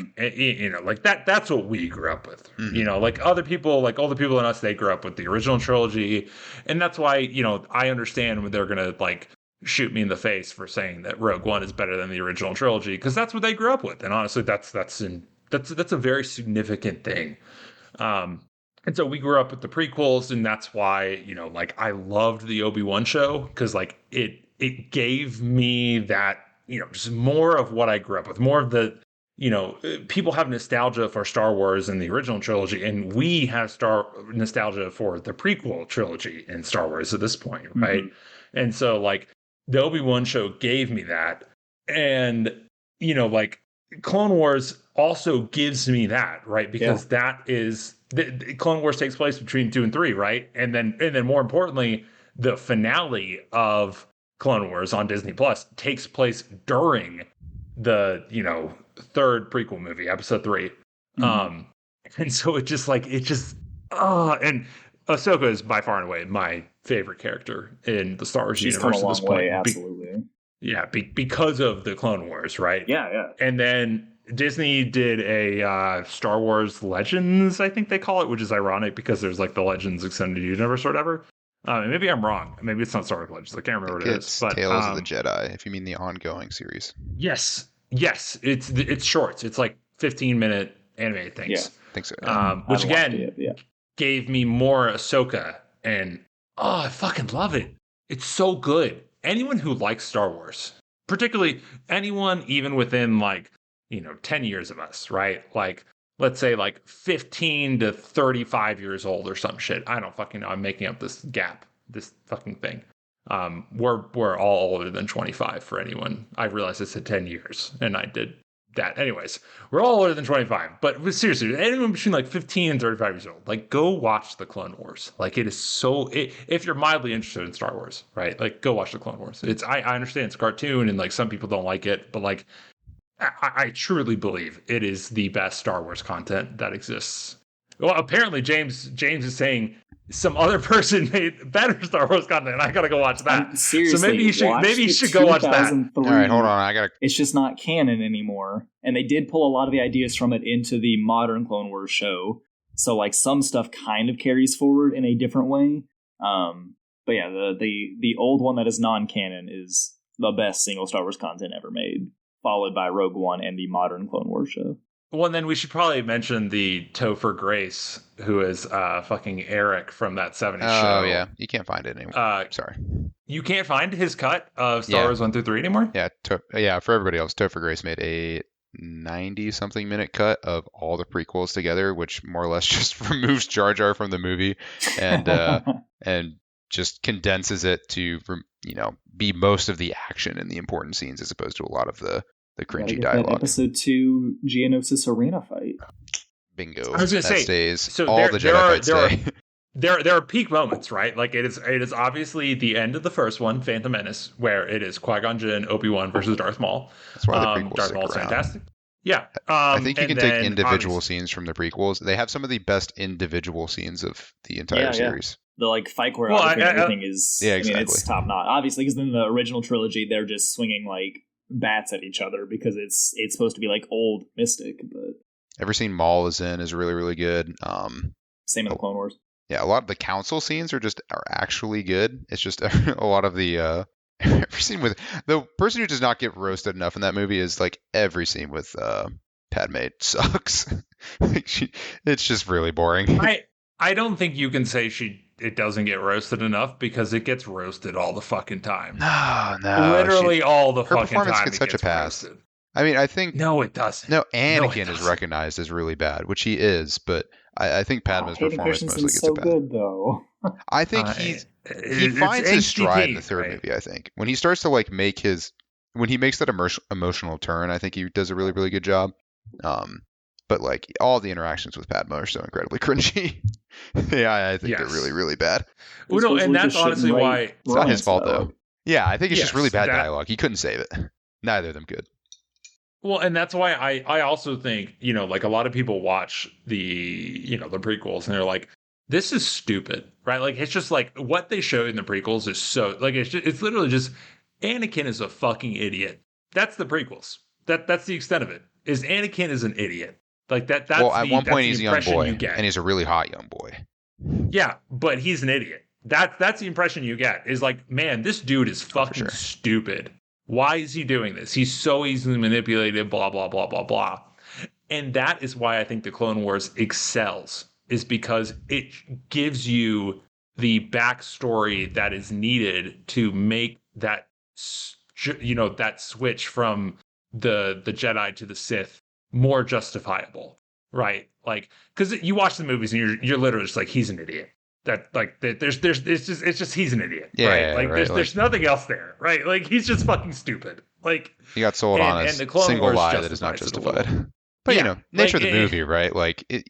like that's what we grew up with, like other people, like older people than us, they grew up with the original trilogy. And that's why, I understand when they're going to like shoot me in the face for saying that Rogue One is better than the original trilogy, because that's what they grew up with. And honestly, that's a very significant thing. And so we grew up with the prequels, and that's why, like I loved the Obi-Wan show, because like it gave me that, just more of what I grew up with, more of the, people have nostalgia for Star Wars and the original trilogy, and we have Star nostalgia for the prequel trilogy in Star Wars at this point, right? And so like the Obi-Wan show gave me that, and like Clone Wars also gives me that, right? Because that is the Clone Wars takes place between 2 and 3, right? And then more importantly, the finale of Clone Wars on Disney Plus takes place during the third prequel movie, episode 3. And so and Ahsoka is by far and away my favorite character in the Star Wars universe at this point. Absolutely. Because of the Clone Wars, right? Yeah. And then Disney did a Star Wars Legends, I think they call it, which is ironic because there's like the Legends Extended Universe or whatever. Maybe I'm wrong. Maybe it's not Star Wars Legends. I can't remember what it is. But Tales of the Jedi, if you mean the ongoing series. Yes. It's shorts. It's like 15-minute animated things. Yeah, I think so. Which again gave me more Ahsoka, and I fucking love it. It's so good. Anyone who likes Star Wars, particularly anyone even within like 10 years of us, right? Like let's say like 15 to 35 years old or some shit. I don't fucking know. I'm making up this gap, this fucking thing. We're all older than 25 for anyone. I realized I said 10 years and I did that. Anyways, we're all older than 25, but seriously, anyone between like 15 and 35 years old, like go watch the Clone Wars. Like it is if you're mildly interested in Star Wars, right? Like go watch the Clone Wars. I understand it's a cartoon and like some people don't like it, but like I truly believe it is the best Star Wars content that exists. Well, apparently James is saying some other person made better Star Wars content. I gotta go watch that. Seriously, so maybe you should go watch that. All right, hold on. It's just not canon anymore, and they did pull a lot of the ideas from it into the modern Clone Wars show. So like some stuff kind of carries forward in a different way. But yeah, the old one that is non-canon is the best single Star Wars content ever made, followed by Rogue One and the modern Clone Wars show. Well, and then we should probably mention the Topher Grace, who is fucking Eric from that 70s show. Oh, yeah. You can't find it anymore. Sorry. You can't find his cut of Star Wars 1 through 3 anymore? Yeah, for everybody else, Topher Grace made a 90-something minute cut of all the prequels together, which more or less just removes Jar Jar from the movie and and just condenses it to be most of the action and the important scenes as opposed to a lot of the cringy dialogue. Episode 2 Geonosis Arena fight. Bingo. I was going to say, stays. So all the Jedi fights stay. There are peak moments, right? Like it is obviously the end of the first one, Phantom Menace, where it is Qui-Gon Jinn, Obi-Wan versus Darth Maul. That's why the prequels Darth Maul's fantastic. Yeah. I think you can take individual scenes from the prequels. They have some of the best individual scenes of the entire series. The like fight choreography and everything is exactly. I mean, it's top notch. Obviously, because in the original trilogy, they're just swinging like bats at each other because it's supposed to be like old Mystic. But every scene Maul is in is really, really good. Same in the Clone Wars. Yeah, a lot of the council scenes are actually good. It's just a lot of the every scene with the person who does not get roasted enough in that movie is like every scene with Padme sucks. It's just really boring. I don't think you can say it doesn't get roasted enough because it gets roasted all the fucking time. No. Literally all the fucking time. Her performance gets such a pass. Roasted. I mean, I think... No, it doesn't. No, Anakin is recognized as really bad, which he is, but I think Padme's performance mostly gets a pass. Good, though. I think he finds his stride in the third movie, I think. When he starts to like when he makes that emotional turn, I think he does a really, really good job. But like all the interactions with Padme are so incredibly cringy. I think they're really, really bad. Well, no, and that's honestly why it's not his fault though. Yeah, I think it's just really bad dialogue. He couldn't save it. Neither of them could. Well, and that's why I also think, like a lot of people watch the prequels and they're like, this is stupid, right? Like, it's just like what they show in the prequels is so like, it's literally just Anakin is a fucking idiot. That's the prequels. That's the extent of it, is Anakin is an idiot. Like that's well, at one point he's a young boy and he's a really hot young boy. Yeah, but he's an idiot. That's the impression you get is like, man, this dude is fucking stupid. Why is he doing this? He's so easily manipulated, blah, blah, blah, blah, blah. And that is why I think the Clone Wars excels, is because it gives you the backstory that is needed to make that, that switch from the Jedi to the Sith more justifiable, right? Like, because you watch the movies and you're literally just like, he's an idiot. That like there's it's just he's an idiot, right? Yeah, Like right. there's nothing else there, right? Like he's just fucking stupid. Like He got sold on a and the Clone single Wars lie that is not justifies it a little. justified. But Yeah, nature like, of the movie, right? Like, the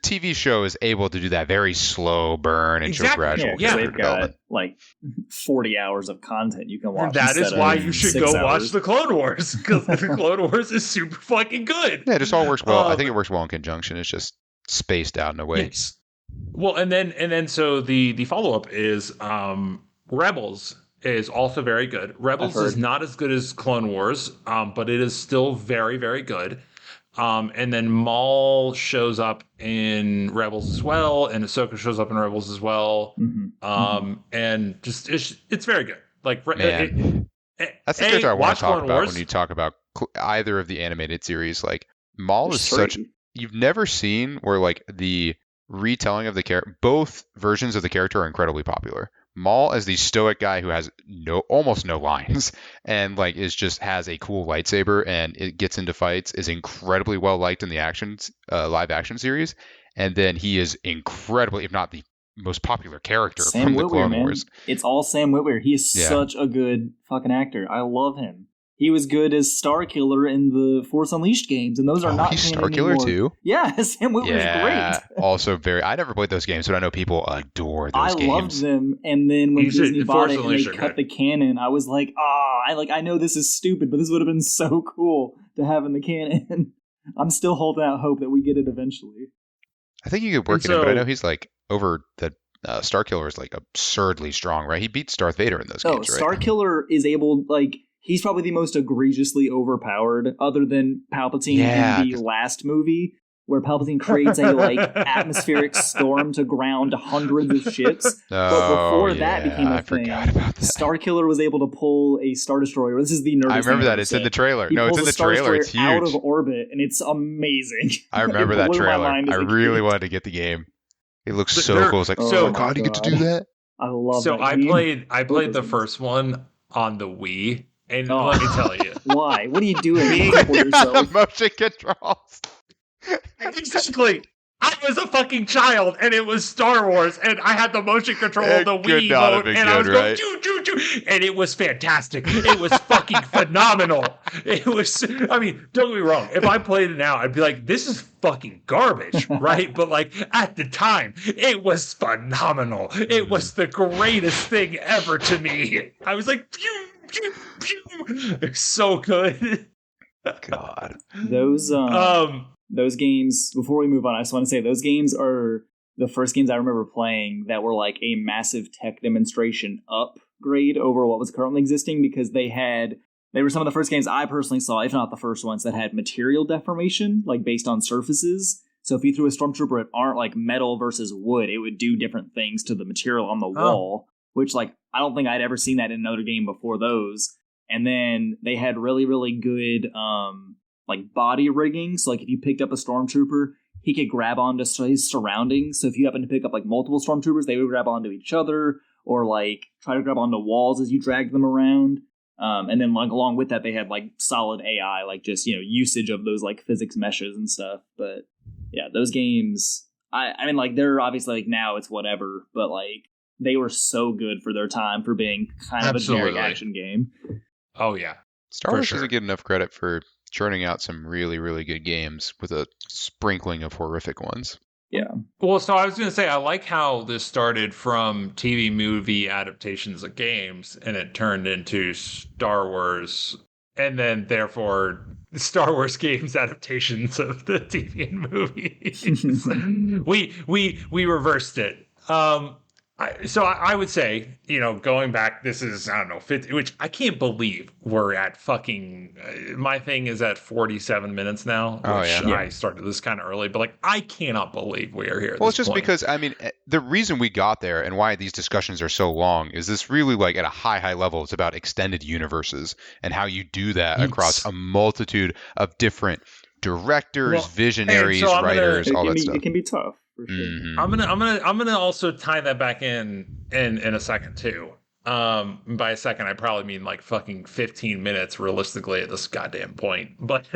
TV show is able to do that very slow burn and show Exactly. gradual Yeah, character they've got development. like 40 hours of content you can watch. That is instead why of you should 6 go watch hours. the Clone Wars, because the Clone Wars is super fucking good. Yeah, it just all works well. I think it works well in conjunction. It's just spaced out in a way. Yes. Well, and then so the follow up is Rebels is also very good. Rebels is not as good as Clone Wars, but it is still very, very good. And then Maul shows up in Rebels as well, and Ahsoka shows up in Rebels as well. And just it's very good. Like, Man, that's the character I want to talk about Wars. when you talk about either of the animated series. Like, Maul is There's such. You've never seen where like the retelling of the character, both versions of the character are incredibly popular. Maul as the stoic guy who has almost no lines and like has a cool lightsaber and it gets into fights, is incredibly well liked in the live action series, and then he is incredibly, if not the most popular character from the Clone Wars. It's all Sam Witwer. He is such a good fucking actor. I love him. He was good as Starkiller in the Force Unleashed games, and those are not he's canon Starkiller anymore. too. Yeah, Sam Witwer's great. Also very. I never played those games, but I know people adore those games. I loved them, and then when Disney bought it and they cut the canon, I was like, I know this is stupid, but this would have been so cool to have in the canon. I'm still holding out hope that we get it eventually. I think you could work it in, but I know he's like over the. Starkiller is like absurdly strong, right? He beats Darth Vader in those games, right? Starkiller is able, like, he's probably the most egregiously overpowered, other than Palpatine in the last movie, where Palpatine creates a like atmospheric storm to ground hundreds of ships. But before that became a thing, Starkiller was able to pull a Star Destroyer. This is the nerd. I remember that. It's in the trailer. No, it's in the trailer. It's huge. Out of orbit, and it's amazing. I remember that trailer. I really wanted to get the game. It looks so cool. It's like, oh my god, you get to do that. I love. So I played the first one on the Wii, and let me tell you, why? What are you doing? The motion controls. Exactly. I was a fucking child, and it was Star Wars, and I had the motion control of the Wii mode, and I was going, choo, choo, choo, and it was fantastic. It was fucking phenomenal. It was, I mean, don't get me wrong. If I played it now, I'd be like, this is fucking garbage, right? But like, at the time, it was phenomenal. It was the greatest thing ever to me. I was like, pew, pew, pew. It's so good. God. Those games, before we move on, I just want to say those games are the first games I remember playing that were like a massive tech demonstration upgrade over what was currently existing, because they were some of the first games I personally saw, if not the first ones, that had material deformation, like based on surfaces. So if you threw a Stormtrooper at like metal versus wood, it would do different things to the material on the wall, which like I don't think I'd ever seen that in another game before those. And then they had really, really good like body rigging. So like if you picked up a Stormtrooper, he could grab onto his surroundings. So if you happen to pick up like multiple Stormtroopers, they would grab onto each other, or like try to grab onto walls as you dragged them around. And then like along with that, they had like solid AI, like just, usage of those like physics meshes and stuff. But yeah, those games, I mean, like they're obviously like now it's whatever, but like they were so good for their time for being kind of a generic action game. Oh yeah. Star Wars doesn't get enough credit for churning out some really, really good games with a sprinkling of horrific ones. Yeah. Well, so I was going to say, I like how this started from TV movie adaptations of games, and it turned into Star Wars, and then therefore Star Wars games adaptations of the TV and movies. we reversed it. So I would say, going back, this is, I don't know, 50, which I can't believe we're at fucking, my thing is at 47 minutes now, which I started this kind of early, but like, I cannot believe we are here. Well, it's just because, I mean, the reason we got there and why these discussions are so long is this really like at a high level, it's about extended universes and how you do that across a multitude of different directors, visionaries, writers, all that stuff. It can be tough. Sure. Mm-hmm. I'm gonna also tie that back in a second too. By a second, I probably mean like fucking 15 minutes realistically at this goddamn point. But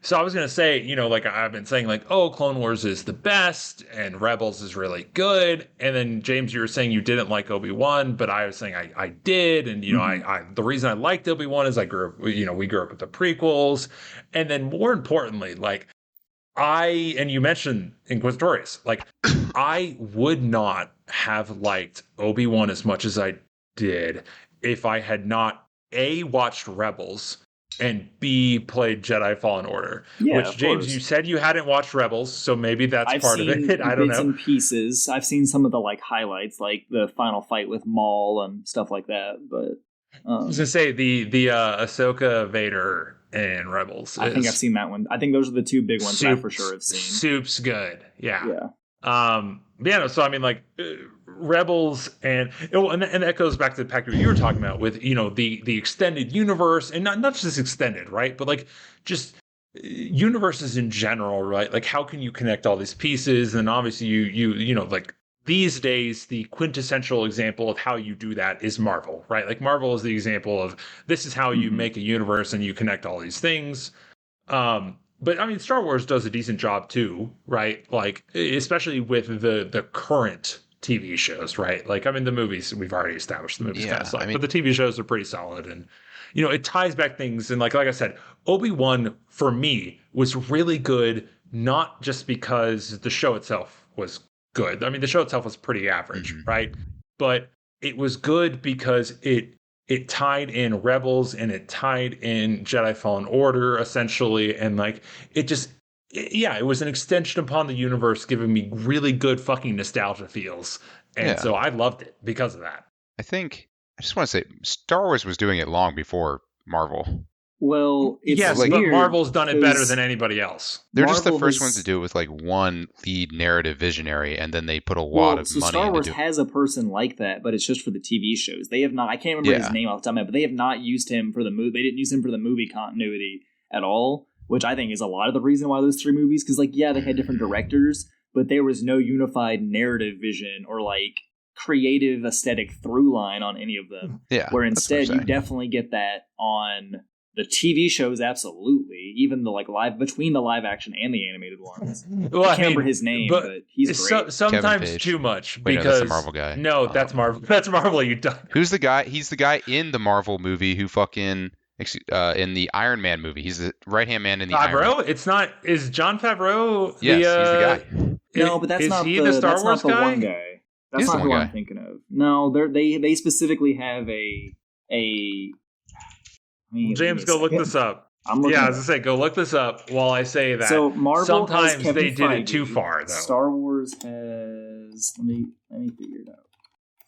So I was gonna say, like I've been saying, like, oh, Clone Wars is the best and Rebels is really good. And then James, you were saying you didn't like Obi-Wan, but I was saying I did. And Mm-hmm. I the reason I liked Obi-Wan is I grew up, we grew up with the prequels. And then more importantly, like and you mentioned Inquisitorius, like I would not have liked Obi-Wan as much as I did if I had not A, watched Rebels, and B, played Jedi Fallen Order. Yeah, Which, of James, you course. said you hadn't watched Rebels, so maybe that's I've part of seen it. I don't bits know. and pieces. I've seen some of the like highlights, like the final fight with Maul and stuff like that. But I was gonna say the Ahsoka Vader in Rebels I think I've is seen that one. I think those are the two big ones that I for sure have seen. soup's good. Yeah. Yeah. Yeah, no, so I mean, like Rebels, and that goes back to the pact you were talking about with the extended universe, and not just extended, right? But like just universes in general, right? Like how can you connect all these pieces? And obviously, like these days, the quintessential example of how you do that is Marvel, right? Like Marvel is the example of this is how you Mm-hmm. make a universe and you connect all these things. But I mean, Star Wars does a decent job too, right? Like, especially with the current TV shows, right? Like, I mean, the movies we've already established the movies kind of Yeah, I suck, mean, but the TV shows are pretty solid, and it ties back things. And like I said, Obi-Wan for me was really good, not just because the show itself was good. I mean, the show itself was pretty average, mhm. right? But it was good because it tied in Rebels and it tied in Jedi Fallen Order essentially, and like yeah, it was an extension upon the universe, giving me really good fucking nostalgia feels, and Yeah, so I loved it because of that. I just want to say Star Wars was doing it long before Marvel. Well, it's Yes, Like but weird Marvel's done it better than because anybody else. they're just the Marvel first ones to has. do it with like one lead narrative visionary, and then they put a lot Well, of so money Star into Wars doing. has a person like that, but it's just for the TV shows. They have not. I can't remember his Yeah, name off the top of my head, but they have not used him for the movie. They didn't use him for the movie continuity at all, which I think is a lot of the reason why those three movies. Because like, yeah, they had different mm, directors, but there was no unified narrative vision or like creative aesthetic through line on any of them. yeah, Where that's what I'm instead, you saying. definitely get that on the TV shows, absolutely. Even the like live between the live action and the animated ones. Well, I I can't remember mean, his name, but but he's great. Kevin sometimes Page. too much Wait, no, that's the because Marvel guy. no, that's Marvel. That's Marvel. You done. Who's the guy? He's the guy in the Marvel movie who fucking in the Iron Man movie. He's the right hand man in the Iron Man. Favreau? It's not. Is John Favreau Yes, he's the guy. No, but that's is not he the Star that's not Wars the one guy? guy. That's He's the not one who I'm guy. thinking of. No, they specifically have a. Give me James, a go look second. this up. I'm Yeah, looking I it was up. gonna say, go look this up while I say that. So Marvel has Sometimes Kevin they did it too Feige. far, though. Star Wars has. Let me figure it out.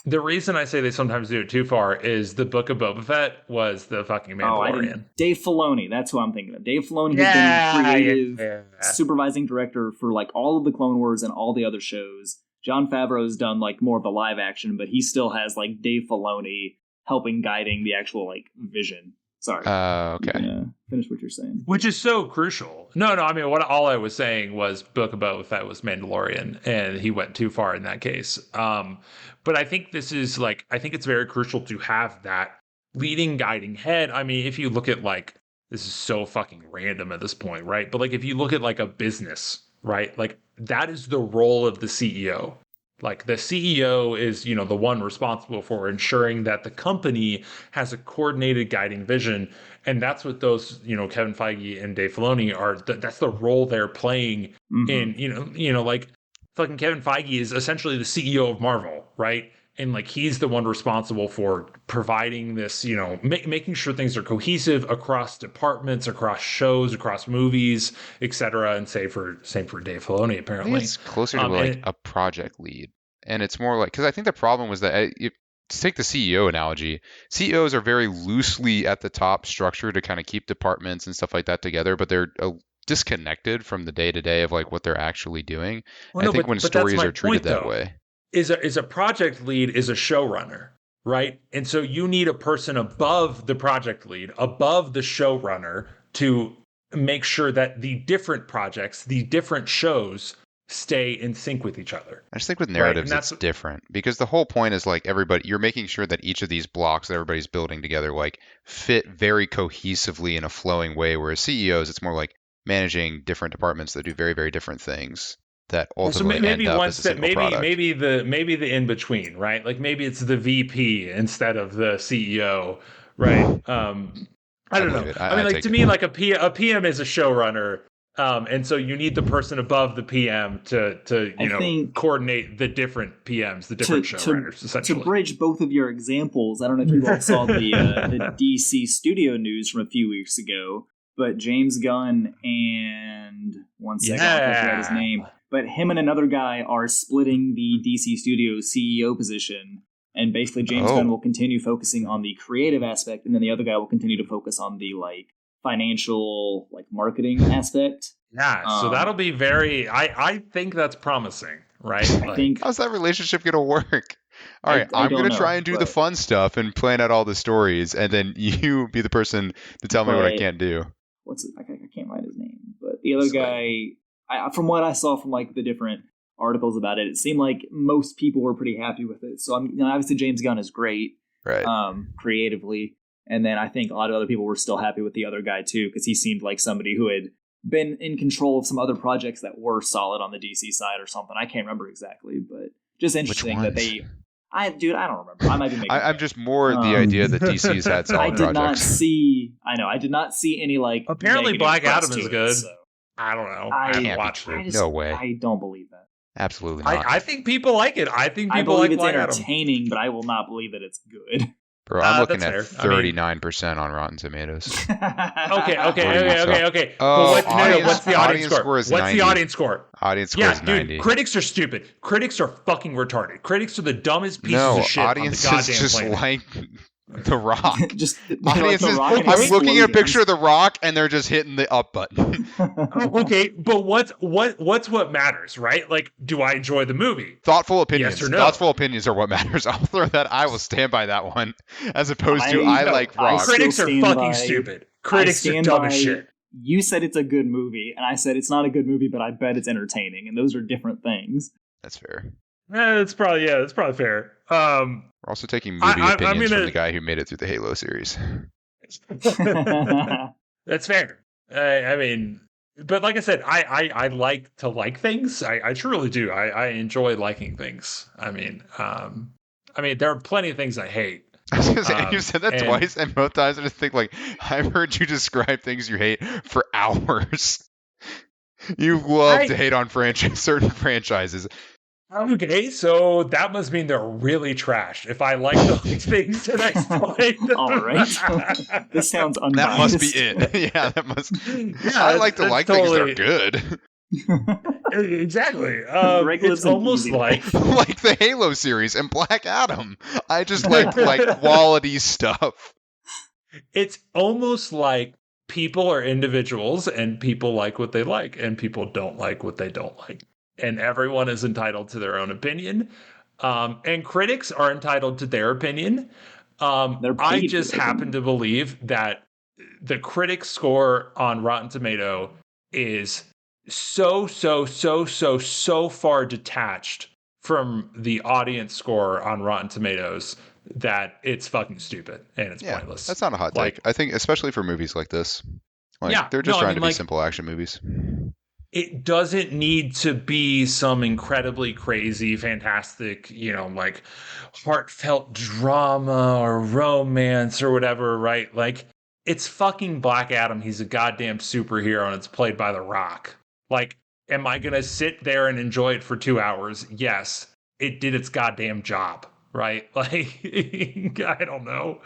The reason I say they sometimes do it too far is the Book of Boba Fett was the fucking Oh, I Mandalorian. didn't. Dave Filoni. That's who I'm thinking of. Dave Filoni has Yeah, been creative, yeah. supervising director for like all of the Clone Wars and all the other shows. John Favreau's done like more of the live action, but he still has like Dave Filoni helping guiding the actual like vision. Sorry. Okay. Yeah. Finish what you're saying. Which is so crucial. No, I mean, all I was saying was Book of Boba Fett was Mandalorian, and he went too far in that case. But I think this is like, I think it's very crucial to have that leading, guiding head. I mean, if you look at like, this is so fucking random at this point, right? But like, if you look at like a business, right? Like, that is the role of the CEO. Like the CEO is, the one responsible for ensuring that the company has a coordinated guiding vision. And that's what those, Kevin Feige and Dave Filoni are. That's the role they're playing in, like fucking Kevin Feige is essentially the CEO of Marvel, right? And like he's the one responsible for providing this, making sure things are cohesive across departments, across shows, across movies, etc. And same for Dave Filoni, I think apparently. it's closer to like a project lead, and it's more like because I think the problem was that to take the CEO analogy, CEOs are very loosely at the top structured to kind of keep departments and stuff like that together, but they're disconnected from the day to day of like what they're actually doing. Well, And I no, think when but that's stories my are treated point, that though. way, Is a project lead is a showrunner, right? And so you need a person above the project lead, above the showrunner, to make sure that the different projects, the different shows, stay in sync with each other. I just think with Right, and narratives that's it's different because the whole point is like everybody you're making sure that each of these blocks that everybody's building together like fit very cohesively in a flowing way, whereas CEOs it's more like managing different departments that do very, very different things that So ultimately maybe end up one as a step, single product. maybe the in between, right? Like maybe it's the VP instead of the CEO, right? I I don't believe know. it. I mean, I like take to it. me, like a PM is a showrunner, and so you need the person above the PM to I think coordinate the different PMs, the different showrunners, to essentially. bridge both of your examples. I don't know if you all saw the DC studio news from a few weeks ago, but James Gunn and one second, I forgot his Yeah. name, but him and another guy are splitting the DC Studios CEO position. And basically, James Gunn will continue focusing on the creative aspect, and then the other guy will continue to focus on the like financial, like marketing aspect. Yeah, so that'll be very. I think that's promising, right? I think How's that relationship gonna work? All right, I I'm don't gonna know, try and do the but fun stuff and plan out all the stories, and then you be the person to tell me what I can't do. what's it? I can't find his name, but the other guy. From what I saw from like the different articles about it, it seemed like most people were pretty happy with it. So obviously James Gunn is great, Right. Creatively, and then I think a lot of other people were still happy with the other guy too, because he seemed like somebody who had been in control of some other projects that were solid on the DC side or something. I can't remember exactly, but just interesting that they. I don't remember. I might be making. I'm just more the idea that DC's had solid projects. I know. I did not see any like. Apparently, Black Adam is good. So. I don't know. I haven't watched it. No way. I don't believe that. Absolutely not. I think people like it. I think people believe like Black it's entertaining, but I will not believe that it's good. Bro, I'm looking at 39% on Rotten Tomatoes. Okay. Oh, But what's the audience score? Is what's 90. the audience score? Audience score is 90. Dude, critics are stupid. Critics are fucking retarded. Critics are the dumbest pieces of shit on the goddamn audiences just planet. like The Rock. Audiences, like I'm looking at a picture of The Rock and they're just hitting the up button. Okay, but what matters, right? Like, do I enjoy the movie? Thoughtful opinions. Yes or no? Thoughtful opinions are what matters. I'll throw that. I will stand by that one, as opposed to I like Rock. Critics are fucking stupid. Critics are dumb as shit. You said it's a good movie, and I said it's not a good movie, but I bet it's entertaining, and those are different things. That's fair. That's probably fair. We're also taking movie opinions from the guy who made it through the Halo series. That's fair. I mean, but like I said, I like to like things. I truly do. I enjoy liking things. I mean, there are plenty of things I hate. I was gonna say, you said that twice, and both times I just think like I've heard you describe things you hate for hours. You love to hate on certain franchises. Okay, so that must mean they're really trash. If I like those things and I still hate them. All right. This sounds unbiased. That must be it. Yeah, that must. Yeah, I like to like things that are good. Exactly. It's almost like the Halo series and Black Adam. I just like quality stuff. It's almost like people are individuals and people like what they like and people don't like what they don't like. And everyone is entitled to their own opinion. And critics are entitled to their opinion. I just happen to believe that the critic score on Rotten Tomato is so far detached from the audience score on Rotten Tomatoes that it's fucking stupid and it's pointless. That's not a hot take. I think especially for movies like this. They're just trying to be simple action movies. It doesn't need to be some incredibly crazy, fantastic, heartfelt drama or romance or whatever, right? Like, it's fucking Black Adam. He's a goddamn superhero and it's played by The Rock. Like, am I going to sit there and enjoy it for 2 hours? Yes. It did its goddamn job, right? Like, I don't know.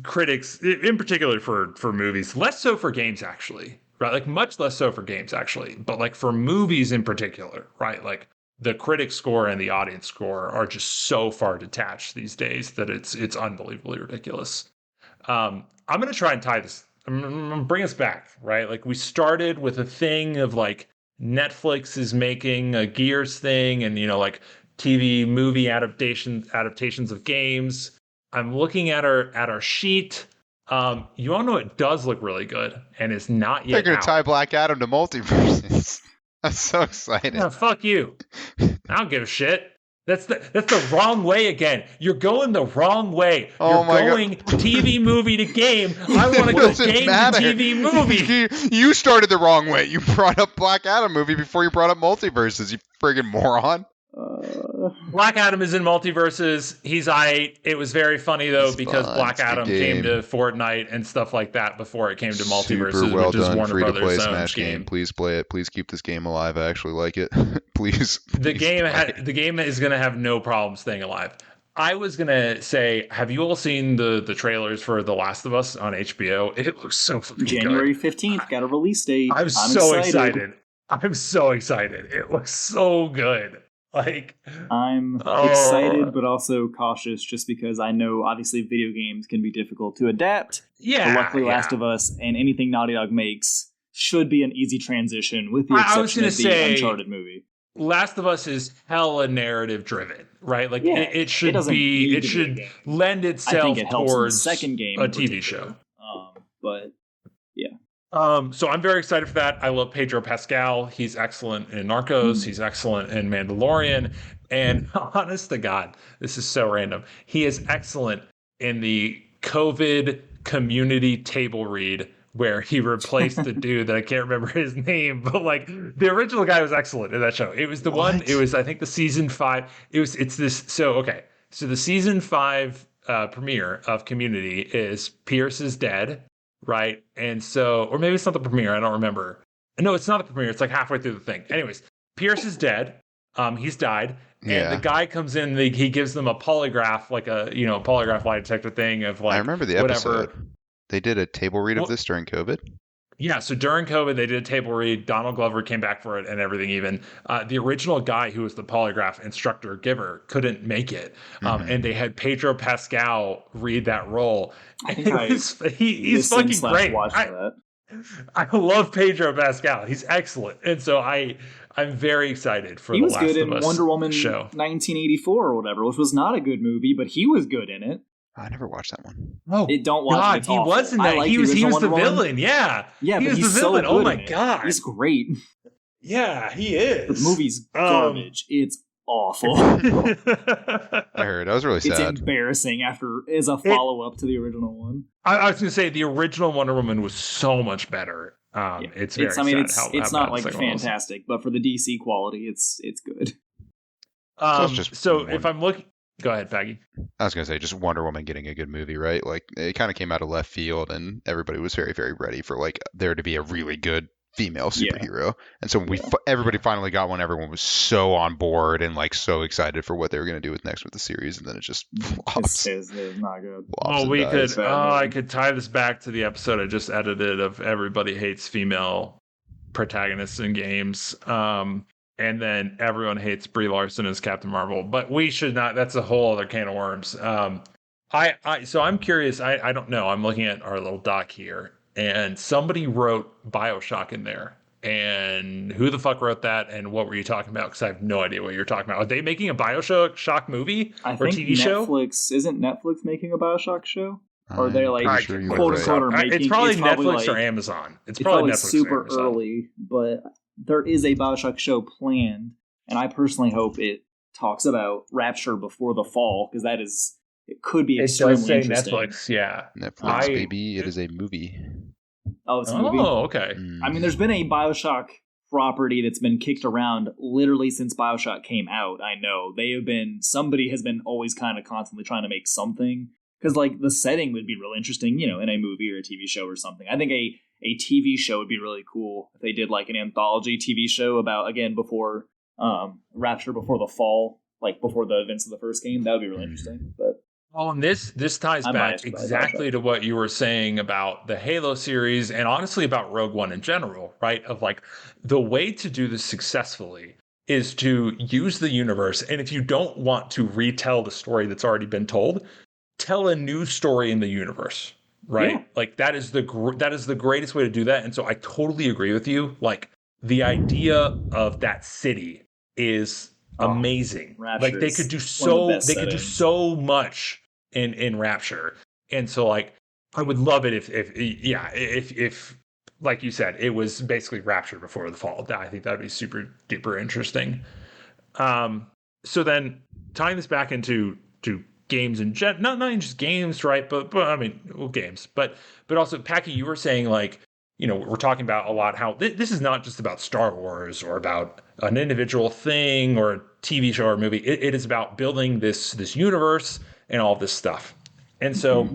Critics, in particular for movies, less so for games, actually. Right, like much less so for games actually, but like for movies in particular, right? Like the critic score and the audience score are just so far detached these days that it's unbelievably ridiculous. I'm gonna try and tie this. I'm gonna bring us back, right? Like we started with a thing of like Netflix is making a Gears thing, and like TV movie adaptations of games. I'm looking at our sheet. You all know it does look really good, and it's not yet. They're gonna tie Black Adam to multiverses. I'm so excited. Yeah, fuck you. I don't give a shit. That's the wrong way again. You're going the wrong way. Oh You're my god. going TV movie to game. I want to It go doesn't game matter. to TV movie. You started the wrong way. You brought up Black Adam movie before you brought up multiverses, you friggin' moron. Black Adam is in multiverses. He's it was very funny though It's because fun. Black It's a good Adam came game. to Fortnite and stuff like that before it came to multiverses, Super well which is done, Warner free to Brothers' play own Smash game. Please play it. Please keep this game alive. I actually like it. Please. The please game play it. the game is going to have no problem staying alive. I was going to say, have you all seen the trailers for The Last of Us on HBO? It looks so fucking January good. 15th, got a release date. I'm so excited. I'm so excited. It looks so good. Like, I'm excited, but also cautious just because I know obviously video games can be difficult to adapt. yeah. But luckily, yeah. Last of Us and anything Naughty Dog makes should be an easy transition, with the I was exception gonna of the say- Uncharted movie. Last of Us is hella narrative driven, right? Like Yeah, it should doesn't be, need it to be a should game. lend I itself think it helps in the towards second game a in TV particular. show. But So I'm very excited for that. I love Pedro Pascal. He's excellent in Narcos. He's excellent in Mandalorian. And honest to God, this is so random. He is excellent in the COVID community table read where he replaced the dude that I can't remember his name, but like the original guy was excellent in that show. It was the one, it was, I think the season 5. It's this. So, okay. So the season 5 premiere of Community is Pierce is dead. Right. And so, or maybe it's not the premiere. I don't remember. No, it's not the premiere. It's like halfway through the thing. Anyways, Pierce is dead. He's died. Yeah. And the guy comes in, he gives them a polygraph, like a, polygraph lie detector thing of like, I remember the whatever. episode. They did a table read of this during COVID. Yeah, so during COVID, they did a table read. Donald Glover came back for it and everything even. The original guy who was the polygraph instructor giver couldn't make it. And they had Pedro Pascal read that role. I think he's fucking great. That. I love Pedro Pascal. He's excellent. And so I'm very excited for he the was Last good of in Us Wonder Woman show. 1984 or whatever, which was not a good movie, but he was good in it. I never watched that one. Oh, don't watch God, it. he was in that. He was the villain. Yeah. Yeah, he but was he's the so villain. good. Oh my in God. He's great. Yeah, he is. The movie's garbage. It's awful. I heard. I was really It's sad. embarrassing as a follow up to the original one. I was going to say the original Wonder Woman was so much better. It's very sad it's how not bad like the second one was. fantastic, but for the DC quality, it's good. So if I'm looking, go ahead, Peggy. I was gonna say just Wonder Woman getting a good movie, right? Like it kind of came out of left field, and everybody was very, very ready for like there to be a really good female superhero. And so when everybody finally got one, everyone was so on board and like so excited for what they were gonna do next with the series, and then it just flops. It's not good. Oh, we could. I could tie this back to the episode I just edited of Everybody Hates Female Protagonists in Games. And then everyone hates Brie Larson as Captain Marvel, but we should not. That's a whole other can of worms. So I'm curious. I don't know. I'm looking at our little doc here, and somebody wrote BioShock in there. And who the fuck wrote that? And what were you talking about? Because I have no idea what you're talking about. Are they making a BioShock movie or TV show? Isn't Netflix making a BioShock show? Or they're like quote unquote making? It's probably Netflix like, or Amazon. It's probably Netflix super or Amazon. early, but there is a BioShock show planned, and I personally hope it talks about Rapture before the fall, because it could be extremely interesting. Netflix, yeah. Netflix, baby. It is a movie. Oh, it's a movie? Oh, okay. I mean, there's been a BioShock property that's been kicked around literally since BioShock came out. I know somebody has been always kind of constantly trying to make something, because like the setting would be real interesting, in a movie or a TV show or something. I think a TV show would be really cool if they did like an anthology TV show about, again, before Rapture before the fall, like before the events of the first game. That would be really interesting. But and this ties back exactly to what you were saying about the Halo series and honestly about Rogue One in general, right? Of like the way to do this successfully is to use the universe. And if you don't want to retell the story that's already been told, tell a new story in the universe, right? Yeah. Like that is the greatest way to do that. And so I totally agree with you. Like the idea of that city is amazing. Like they could do so much in Rapture. And so like I would love it if like you said, it was basically Rapture before the fall. I think that'd be super duper interesting. So then tying this back into to games and not even just games, right? But I mean, well, games, but also, Packy, you were saying like, we're talking about a lot how this is not just about Star Wars or about an individual thing or a TV show or movie. It is about building this universe and all this stuff. And so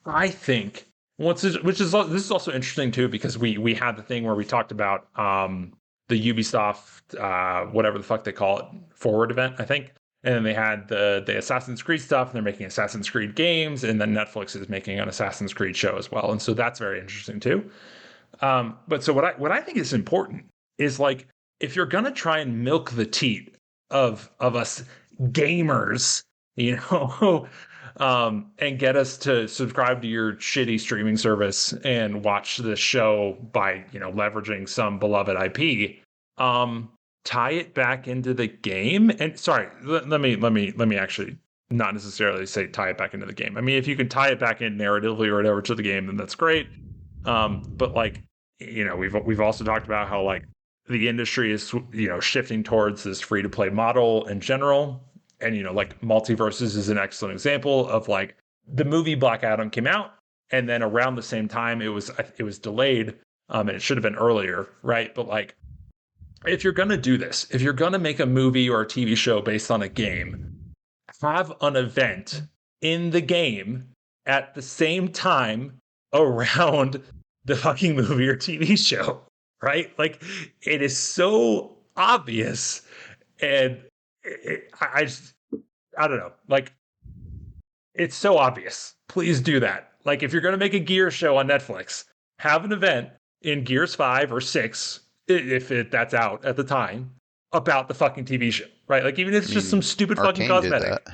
I think this is also interesting too, because we had the thing where we talked about the Ubisoft whatever the fuck they call it, forward event, I think. And then they had the Assassin's Creed stuff, and they're making Assassin's Creed games, and then Netflix is making an Assassin's Creed show as well. And so that's very interesting too. But so what I think is important is like, if you're gonna try and milk the teat of us gamers, and get us to subscribe to your shitty streaming service and watch the show by leveraging some beloved IP, tie it back into the game. And sorry, let me actually not necessarily say tie it back into the game. I mean, if you can tie it back in narratively or whatever to the game, then that's great. But like, we've also talked about how like the industry is shifting towards this free to play model in general. And like Multiverses is an excellent example of like, the movie Black Adam came out, and then around the same time it was delayed, and it should have been earlier, right? But like, if you're gonna do this, if you're gonna make a movie or a TV show based on a game, have an event in the game at the same time around the fucking movie or TV show, right? Like, it is so obvious, and I don't know, like, it's so obvious. Please do that. Like, if you're going to make a Gears show on Netflix, have an event in Gears 5 or 6, if that's out at the time, about the fucking TV show, right? Like, even if it's just some stupid fucking cosmetic.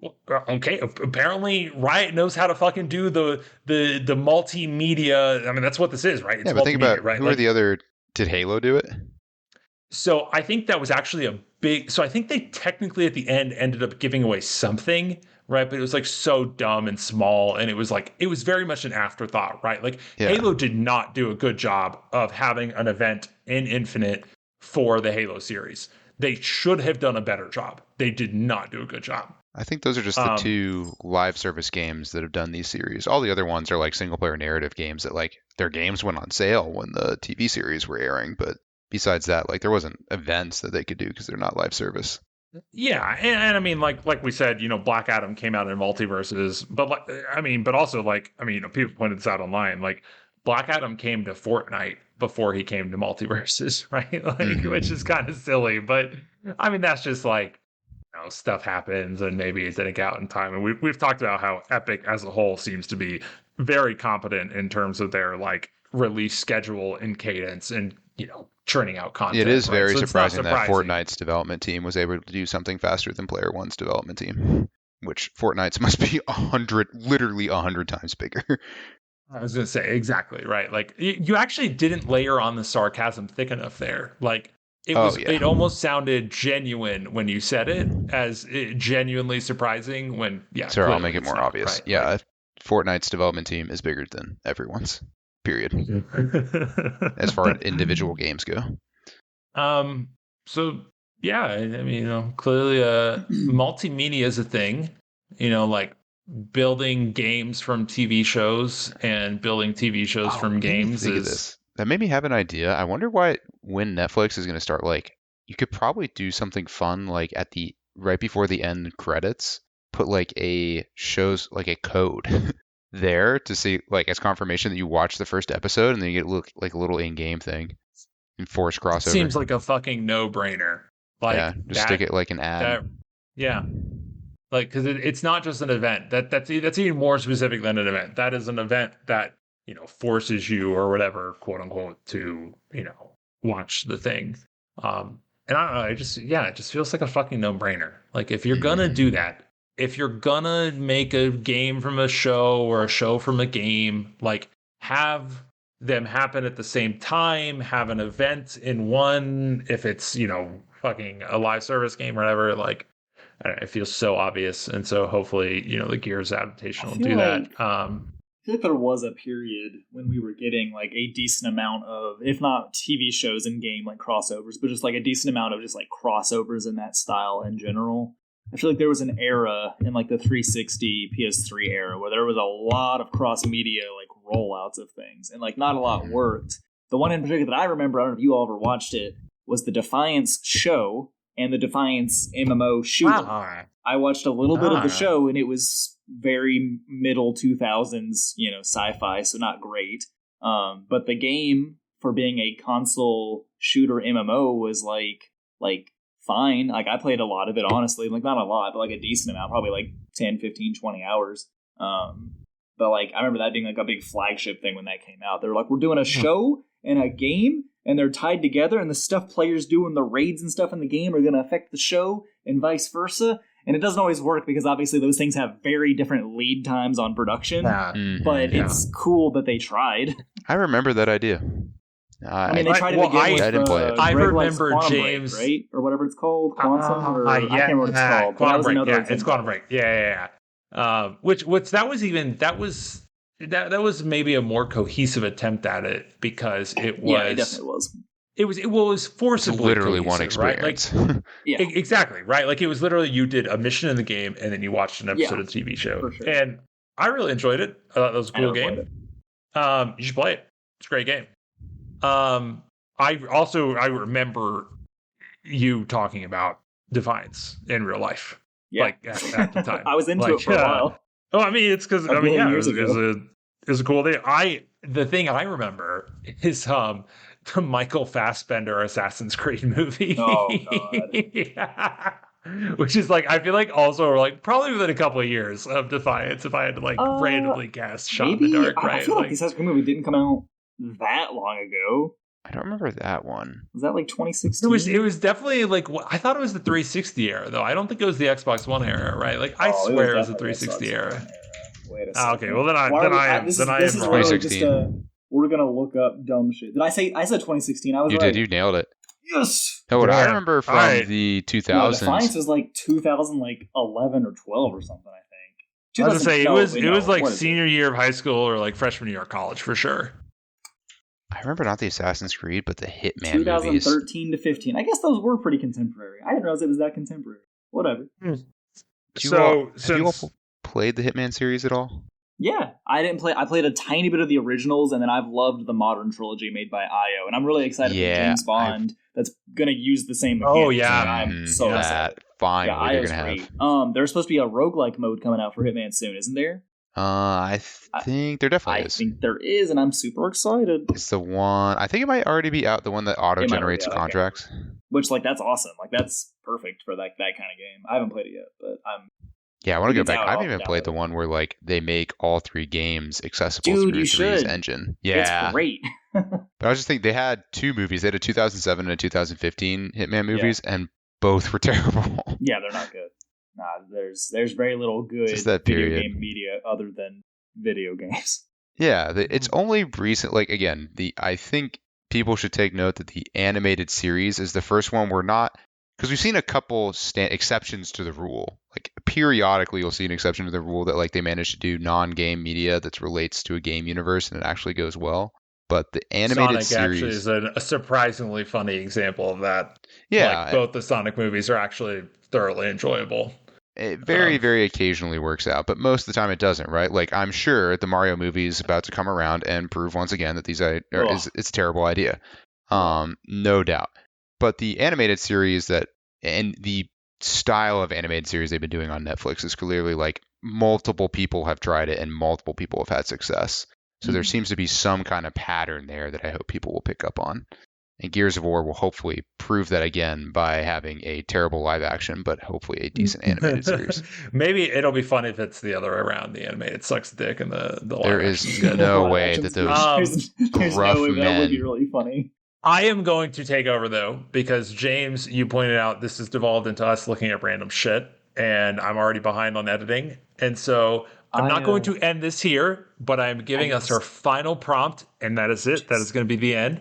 Well, okay, apparently Riot knows how to fucking do the multimedia. I mean, that's what this is, right? It's but think about, right? Who are the other? Did Halo do it? So I think that was actually a big. So I think they technically at the end ended up giving away something, right? But it was like so dumb and small, and it was very much an afterthought, right? Like, Halo did not do a good job of having an event in Infinite for the Halo series. They should have done a better job. They did not do a good job. I think those are just the two live service games that have done these series. All the other ones are like single player narrative games that like their games went on sale when the TV series were airing. But besides that, like, there wasn't events that they could do because they're not live service. Yeah, and I mean, like we said, Black Adam came out in Multiverses, but but also people pointed this out online, like, Black Adam came to Fortnite before he came to Multiverses, right? Like, which is kind of silly, but I mean, that's just like, stuff happens, and maybe it didn't get out in time. And we've talked about how Epic as a whole seems to be very competent in terms of their like release schedule and cadence, and churning out content. It is very surprising that Fortnite's development team was able to do something faster than Player One's development team, which Fortnite's must be literally 100 times bigger. I was going to say, exactly, right? Like, you actually didn't layer on the sarcasm thick enough there. Like, it almost sounded genuine when you said it, as genuinely surprising when, Sure, I'll make it more obvious. Right? Yeah, like, Fortnite's development team is bigger than everyone's, period. As far as individual games go. So, yeah, I mean, clearly multimedia is a thing, like building games from TV shows and building TV shows from games is... That made me have an idea. I wonder when Netflix is going to start, like, you could probably do something fun, like right before the end credits, put like a code there to see, like, as confirmation that you watched the first episode, and then you get like a little in-game thing and force crossover. Seems like a fucking no-brainer. Like, just stick it like an ad. Like, because it's not just an event. That's even more specific than an event. That is an event that forces you or whatever, quote unquote, to watch the thing. And I don't know. It just feels like a fucking no-brainer. Like, if you're gonna do that, if you're gonna make a game from a show or a show from a game, like, have them happen at the same time, have an event in one, if it's, fucking a live service game or whatever, like, I don't know, it feels so obvious. And so hopefully, the Gears adaptation will do that. I feel like there was a period when we were getting like a decent amount of, if not TV shows and game like crossovers, but just like a decent amount of just like crossovers in that style in general. I feel like there was an era in like the 360 PS3 era where there was a lot of cross media like rollouts of things, and like not a lot worked. The one in particular that I remember, I don't know if you all ever watched it, was the Defiance show and the Defiance MMO shooter. I watched a little bit of the show, and it was very middle 2000s, sci-fi, so not great. But the game, for being a console shooter MMO, was like fine. Like, I played a lot of it, honestly. Like, not a lot, but like a decent amount, probably like 10, 15, 20 hours. But like, I remember that being like a big flagship thing when that came out. They were like, we're doing a show and a game, and they're tied together, and the stuff players do in the raids and stuff in the game are going to affect the show, and vice versa. And it doesn't always work because obviously those things have very different lead times on production. But it's cool that they tried. I remember that idea. They tried it again with I didn't play it. I remember James, Break, right? Or whatever it's called, Quantum. I can't remember what it's called. Quantum Break. It's Quantum Break. Yeah. Which that was maybe a more cohesive attempt at it, because it was. Yeah, it definitely was. It was forcibly it's literally cohesive, one experience. Right? Like, yeah, exactly, right? Like, it was literally you did a mission in the game and then you watched an episode of the TV show. Sure. And I really enjoyed it. I thought that was a cool game. You should play it. It's a great game. I remember you talking about Defiance in real life. Yeah. Like at the time. I was into it for a while. Oh, I mean, it's because it was a cool thing. The thing I remember is the Michael Fassbender Assassin's Creed movie. Oh God. Yeah. Which is like, I feel like also like probably within a couple of years of Defiance, if I had to like randomly cast Shot in the Dark, right? I feel like the Assassin's Creed movie didn't come out that long ago. I don't remember that one. Was that like 2016? It was definitely like, I thought it was the 360 era though. I don't think it was the Xbox One era, right? Like, I swear it was the 360 era. Wait a second. Okay, well then I am wrong. 2016. We're gonna look up dumb shit. I said 2016? I was right. You did. You nailed it. Yes. No, what I remember from the 2000s. No, Defiance was like 2011 or 12 or something. I think. I was gonna say it was like senior year of high school or like freshman year of college for sure. I remember not the Assassin's Creed, but the Hitman 2013 movies. to 15. I guess those were pretty contemporary. I didn't realize it was that contemporary. Whatever. Have you all played the Hitman series at all? Yeah, I played a tiny bit of the originals, and then I've loved the modern trilogy made by IO, and I'm really excited for James Bond that's going to use the same mechanics. Oh, yeah. I'm so excited. Fine, yeah, what you're going to have. There's supposed to be a roguelike mode coming out for Hitman soon, isn't there? I think there definitely is. I think there is, and I'm super excited. It's the one, I think it might already be out, the one that auto-generates contracts. Okay. Which, like, that's awesome. Like, that's perfect for that kind of game. I haven't played it yet, but I'm... Yeah, I want to go back. I haven't even played the one where, like, they make all three games accessible through 3's engine. Yeah. It's great. But I was just thinking, they had two movies. They had a 2007 and a 2015 Hitman movies, and both were terrible. Yeah, they're not good. Nah, there's very little good video game media other than video games. Yeah, it's only recent. Like, again, I think people should take note that the animated series is the first one we're not, because we've seen a couple exceptions to the rule. Like, periodically you'll see an exception to the rule that, like, they manage to do non-game media that relates to a game universe and it actually goes well. But the animated Sonic series actually is a surprisingly funny example of that. Yeah, like, both the Sonic movies are actually thoroughly enjoyable. It very, very occasionally works out, but most of the time it doesn't, right? Like, I'm sure the Mario movie is about to come around and prove once again that it's a terrible idea. No doubt. But the animated series and the style of animated series they've been doing on Netflix is clearly, like, multiple people have tried it and multiple people have had success. So there seems to be some kind of pattern there that I hope people will pick up on. And Gears of War will hopefully prove that again by having a terrible live action, but hopefully a decent animated series. Maybe it'll be fun if it's the other way around. The animated sucks dick and the live there is no way that those gruff men. That would be really funny. I am going to take over though, because James, you pointed out this has devolved into us looking at random shit, and I'm already behind on editing. And so I'm not going to end this here, but I'm giving us our final prompt, and that is it. That is going to be the end.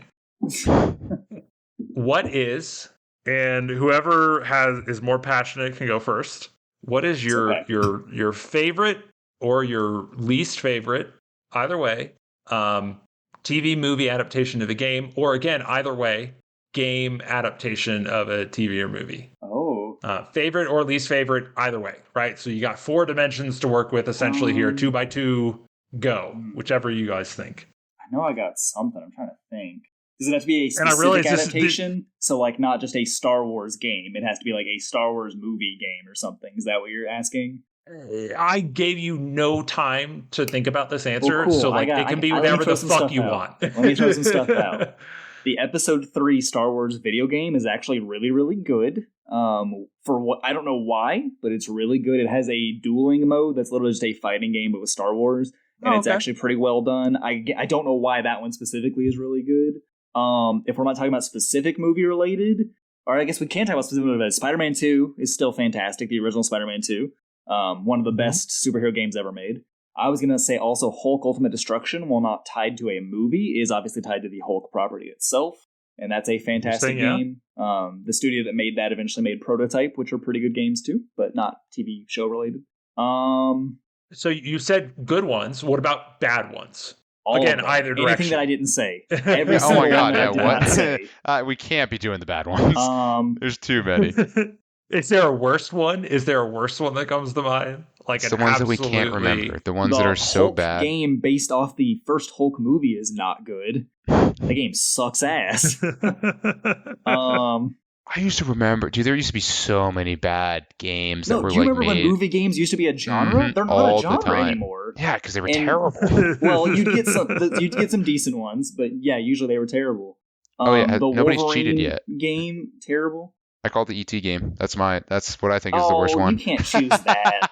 What is, and whoever is more passionate can go first. What is your favorite or your least favorite, either way, TV movie adaptation of a game, or again, either way, game adaptation of a TV or movie? Oh, Favorite or least favorite, either way, right? So you got 4 dimensions to work with essentially here. 2 by 2, go. Whichever you guys think. I know I got something. I'm trying to think. Does it have to be a specific adaptation? So, like, not just a Star Wars game. It has to be like a Star Wars movie game or something. Is that what you're asking? I gave you no time to think about this answer, well, cool. so like it can be whatever the fuck you want. Let me throw some stuff out. The Episode 3 Star Wars video game is actually really, really good. For what I don't know why, but it's really good. It has a dueling mode that's literally just a fighting game, but with Star Wars, and it's actually pretty well done. I don't know why that one specifically is really good. If we're not talking about specific movie related, or I guess we can talk about specific movie. Spider-Man 2 is still fantastic. The original Spider-Man 2, one of the best superhero games ever made. I was going to say also Hulk Ultimate Destruction, while not tied to a movie, is obviously tied to the Hulk property itself. And that's a fantastic game. The studio that made that eventually made Prototype, which are pretty good games too, but not TV show related. So you said good ones. What about bad ones? Again, either direction. Anything that I didn't say. Oh my god, yeah, what? We can't be doing the bad ones. There's too many. Is there a worst one? Is there a worst one that comes to mind? Like it's the ones that we can't remember. The ones that are so Hulk bad. The game based off the first Hulk movie is not good. The game sucks ass. I used to remember, dude, there used to be so many bad games that were like do you remember when movie games used to be a genre? They're not a genre anymore. Yeah, because they were terrible. Well, you'd get some decent ones, but yeah, usually they were terrible. The nobody's Wolverine cheated yet. Game, terrible. I call it the ET game. That's what I think is the worst one. You can't choose that.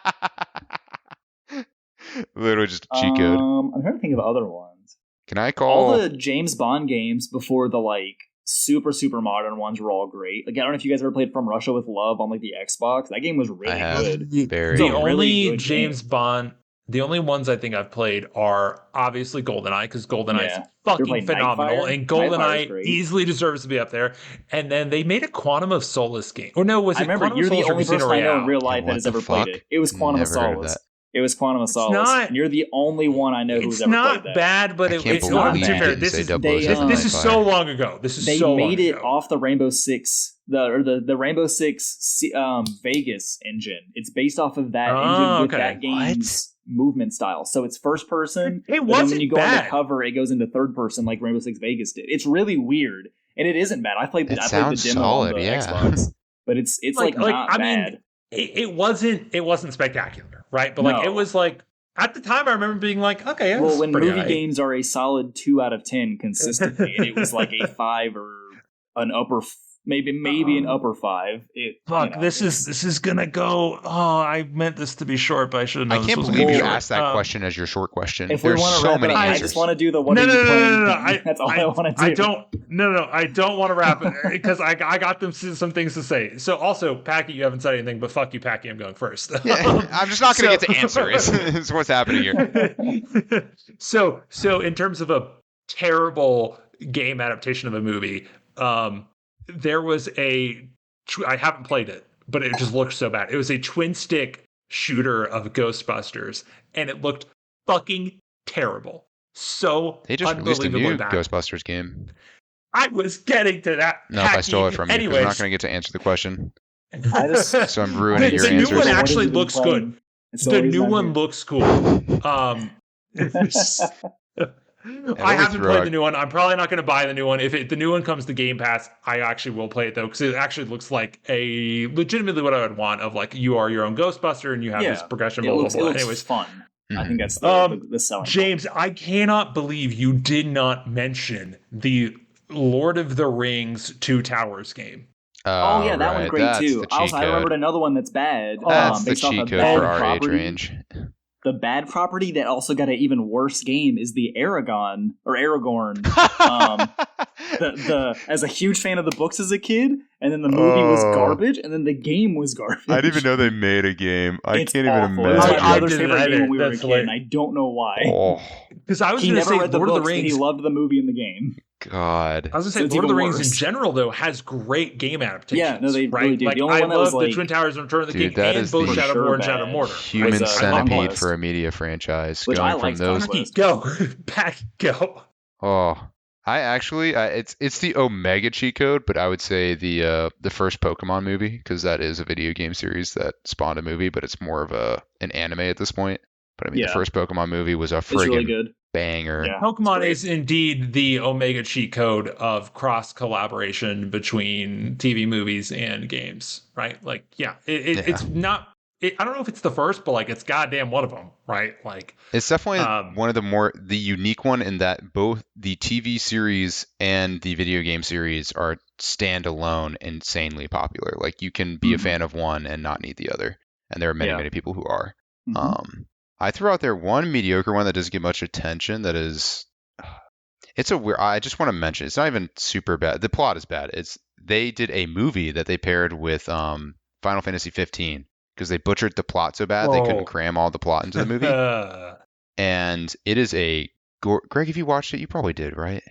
Literally just cheat code. I'm trying to think of other ones. Can I call all the James Bond games before the like super modern ones were all great? Like I don't know if you guys ever played From Russia with Love on like the Xbox. That game was really good. The only James Bond. The only ones I think I've played are obviously GoldenEye, because GoldenEye is fucking phenomenal, and GoldenEye easily deserves to be up there. And then they made a Quantum of Solace game. Or no, was it Quantum you're of Solace the only person I know in real life that has ever played it. It was Quantum of Solace. It was Quantum of Solace. And you're the only one I know who's ever played that. It's not bad, but it's not bad. This is so long ago. They made it off the Rainbow Six, the Rainbow Six Vegas engine. It's based off of that engine with that game's movement style. So it's first person. It wasn't but then when you go bad. on the cover, it goes into third person like Rainbow Six Vegas did. It's really weird, and it isn't bad. I played the demo on the Xbox, but it's like not bad. I mean, it wasn't spectacular, right? But it was like at the time I remember being like, okay, well, when movie games are a solid 2 out of 10 consistently, and it was like a 5 or an upper. Maybe an upper 5. This is gonna go. Oh, I meant this to be short, but I should have known. I can't believe you asked that question as your short question. If There's so many answers. I just want to do the one. No. That's all I want to do. I don't want to wrap it because I got them some things to say. So also, Packy, you haven't said anything, but fuck you, Packy. I'm going first. Yeah, I'm just not going to get to answer. Is what's happening here. So in terms of a terrible game adaptation of a movie, there was I haven't played it, but it just looked so bad. It was a twin stick shooter of Ghostbusters, and it looked fucking terrible. So they just released a new Ghostbusters game. I was getting to that. No, I stole it from you. I'm not going to get to answer the question. So I'm ruining your answers. The new one actually looks good. The new one looks cool. I haven't played the new one. I'm probably not going to buy the new one. If the new one comes to Game Pass, I actually will play it though, because it actually looks like a legitimately what I would want of like you are your own Ghostbuster and you have this progression. It looks anyways, fun. I think that's the selling. James, I cannot believe you did not mention the Lord of the Rings Two Towers game. Oh yeah, that one's great too. I remembered another one that's bad. That's the based cheat off a code bad for our age property. range. The bad property that also got an even worse game is the Aragorn. As a huge fan of the books as a kid, and then the movie was garbage, and then the game was garbage. I didn't even know they made a game. I can't even imagine. It was my father's favorite game when we were a kid, and I don't know why. Because I was going to say Lord of the Rings. He loved the movie and the game. God. I was going to say Lord of the Rings in general, though, has great game adaptations. Yeah, no, they really do. Like, the only one I love the Twin Towers and Return of the King that and is both the Shadow of War and Shadow of Mordor. Human centipede for a media franchise. Which going I like from those. Go. Back, go. Oh. It's the Omega cheat code, but I would say the first Pokemon movie, because that is a video game series that spawned a movie, but it's more of an anime at this point. But I mean, the first Pokemon movie was a friggin' really good. banger. Yeah, Pokemon is indeed the Omega cheat code of cross collaboration between TV, movies, and games, right? Like, it's not. I don't know if it's the first, but like it's goddamn one of them, right? Like it's definitely one of the unique one in that both the TV series and the video game series are standalone, insanely popular. Like you can be a fan of one and not need the other, and there are many people who are. I threw out there one mediocre one that doesn't get much attention. That is, it's a weird. I just want to mention it's not even super bad. The plot is bad. They did a movie that they paired with Final Fantasy 15. Because they butchered the plot so bad they couldn't cram all the plot into the movie. And it is Greg, if you watched it, you probably did, right?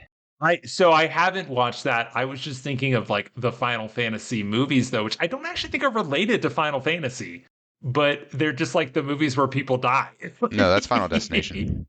So I haven't watched that. I was just thinking of like the Final Fantasy movies, though, which I don't actually think are related to Final Fantasy, but they're just like the movies where people die. No, that's Final Destination.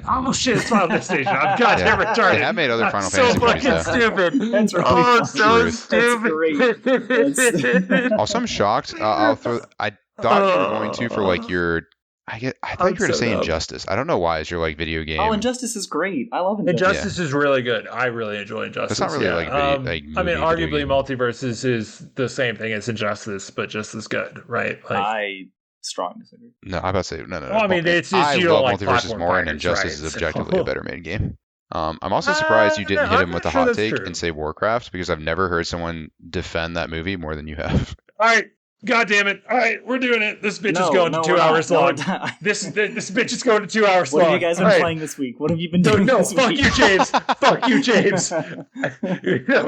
Oh shit, it's Final Destination. I'm goddamn retarded. They have made other Final Fantasy movies, so fucking stupid. That's really so stupid. Also, I'm shocked. I thought you were going to for like your. I thought you were going to say Injustice. I don't know why. It's your like video game. Oh, Injustice is great. I love Injustice. Injustice is really good. I really enjoy Injustice. It's not really like I mean, arguably, Multiverses is the same thing as Injustice, but just as good, right? Like, I strongly disagree. No, I'm about to say no. Well, I mean, it's I you love don't like Multiverses more, and Injustice is objectively a better made game. I'm also surprised you didn't hit him with a hot take and say Warcraft, because I've never heard someone defend that movie more than you have. All right. God damn it. All right, we're doing it. This bitch is going to 2 hours long. This bitch is going to 2 hours long. What have you guys been playing this week? What have you been doing this week? Fuck you, James. Fuck you, James.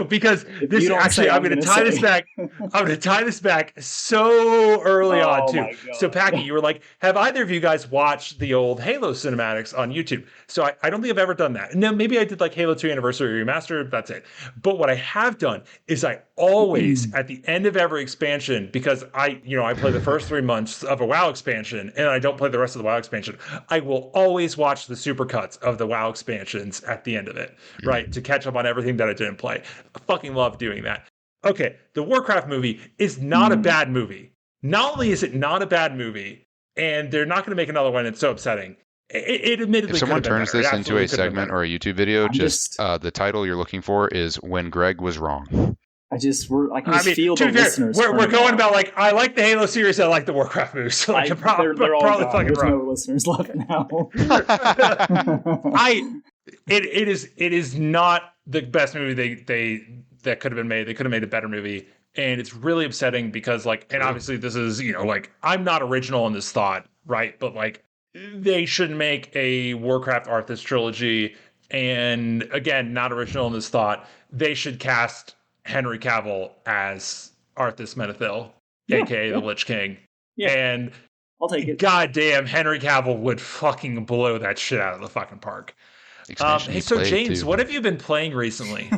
Because this actually, I'm going to tie this back. I'm going to tie this back so early on, too. So, Packy, you were like, have either of you guys watched the old Halo cinematics on YouTube? So I don't think I've ever done that. No, maybe I did like Halo 2 Anniversary Remastered. That's it. But what I have done is I always, at the end of every expansion, because I play the first 3 months of a WoW expansion and I don't play the rest of the WoW expansion, I will always watch the supercuts of the WoW expansions at the end of it, right? To catch up on everything that I didn't play. I fucking love doing that. Okay, the Warcraft movie is not a bad movie. Not only is it not a bad movie, and they're not going to make another one, it's so upsetting. It admittedly, if someone turns this into a segment or a YouTube video, the title you're looking for is "When Greg Was Wrong." I can feel the listeners. We're going about like, I like the Halo series, I like the Warcraft movies. So they're all fucking There's no listeners left now. It is not the best movie that could have been made. They could have made a better movie. And it's really upsetting because like, and obviously this is, like, I'm not original in this thought, right? But like, they should make a Warcraft Arthas trilogy. And again, not original in this thought. They should cast Henry Cavill as Arthas Menethil, aka the Lich King. Yeah. And I'll take it. Goddamn, Henry Cavill would fucking blow that shit out of the fucking park. Hey, so James, what have you been playing recently?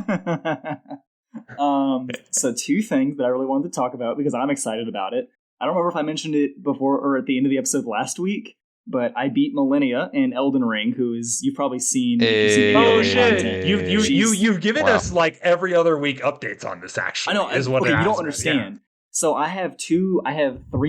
So 2 things that I really wanted to talk about because I'm excited about it. I don't remember if I mentioned it before or at the end of the episode last week, but I beat Millennia in Elden Ring, who is, you've probably seen. Oh shit! You've given us like every other week updates on this. Actually, I know. You don't understand. Yeah. So I have 3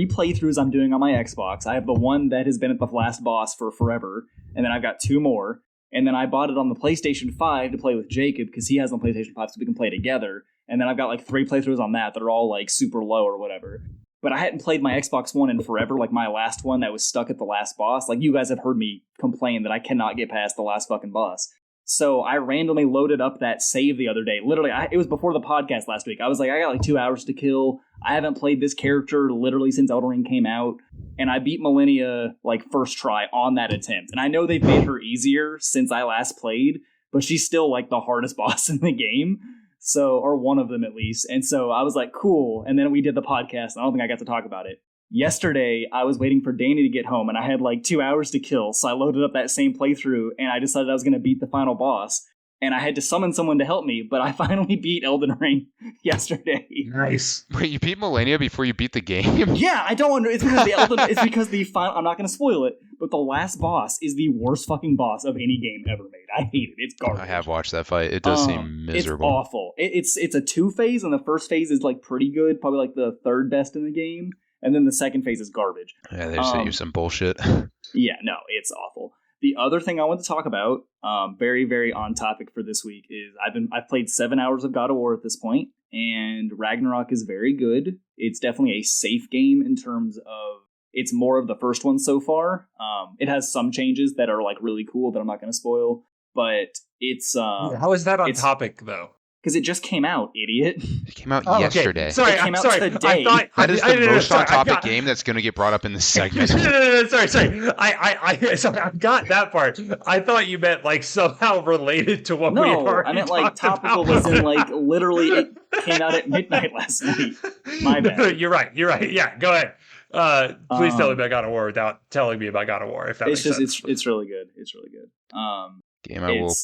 playthroughs I'm doing on my Xbox. I have the one that has been at the last boss for forever, and then I've got 2 more. And then I bought it on the PlayStation 5 to play with Jacob because he has on PlayStation 5, so we can play together. And then I've got like 3 playthroughs on that are all like super low or whatever. But I hadn't played my Xbox One in forever, like my last one that was stuck at the last boss. Like, you guys have heard me complain that I cannot get past the last fucking boss. So I randomly loaded up that save the other day. Literally, it was before the podcast last week. I was like, I got like 2 hours to kill. I haven't played this character literally since Elden Ring came out. And I beat Millennia like first try on that attempt. And I know they've made her easier since I last played, but she's still like the hardest boss in the game. So, or one of them at least. And so I was like, cool. And then we did the podcast. I don't think I got to talk about it. Yesterday, I was waiting for Danny to get home, and I had like 2 hours to kill. So I loaded up that same playthrough, and I decided I was going to beat the final boss. And I had to summon someone to help me, but I finally beat Elden Ring yesterday. Nice. Wait, you beat Millennia before you beat the game? Yeah, I don't. It's because it's because the final. I'm not going to spoil it, but the last boss is the worst fucking boss of any game ever made. I hate it. It's garbage. I have watched that fight. It does seem miserable. It's awful. It's a 2-phase, and the first phase is like pretty good, probably like the third best in the game, and then the second phase is garbage. Yeah, they just use some bullshit. Yeah, no, it's awful. The other thing I want to talk about, very, very on topic for this week, is I've played 7 hours of God of War at this point, and Ragnarok is very good. It's definitely a safe game in terms of it's more of the first one so far. It has some changes that are like really cool that I'm not going to spoil, but it's how is that on topic though? Because it just came out, idiot. It came out yesterday. Okay. Sorry, I'm sorry. Today. That is the most on-topic game that's going to get brought up in this segment. No, sorry. I got that part. I thought you meant like somehow related to what we had already I meant like topical about. was in like literally it came out at midnight last night. My bad. You're right. Yeah, go ahead. Please tell me about God of War without telling me about God of War. If that makes sense. It's really good. It's really good. Game I will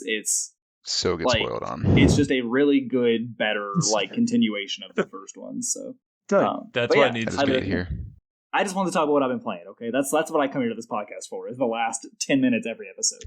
so get spoiled on. It's just a really good, better like continuation of the first one. So that's what needs to be here. I just wanted to talk about what I've been playing. Okay, that's what I come here to this podcast for. Is the last 10 minutes every episode.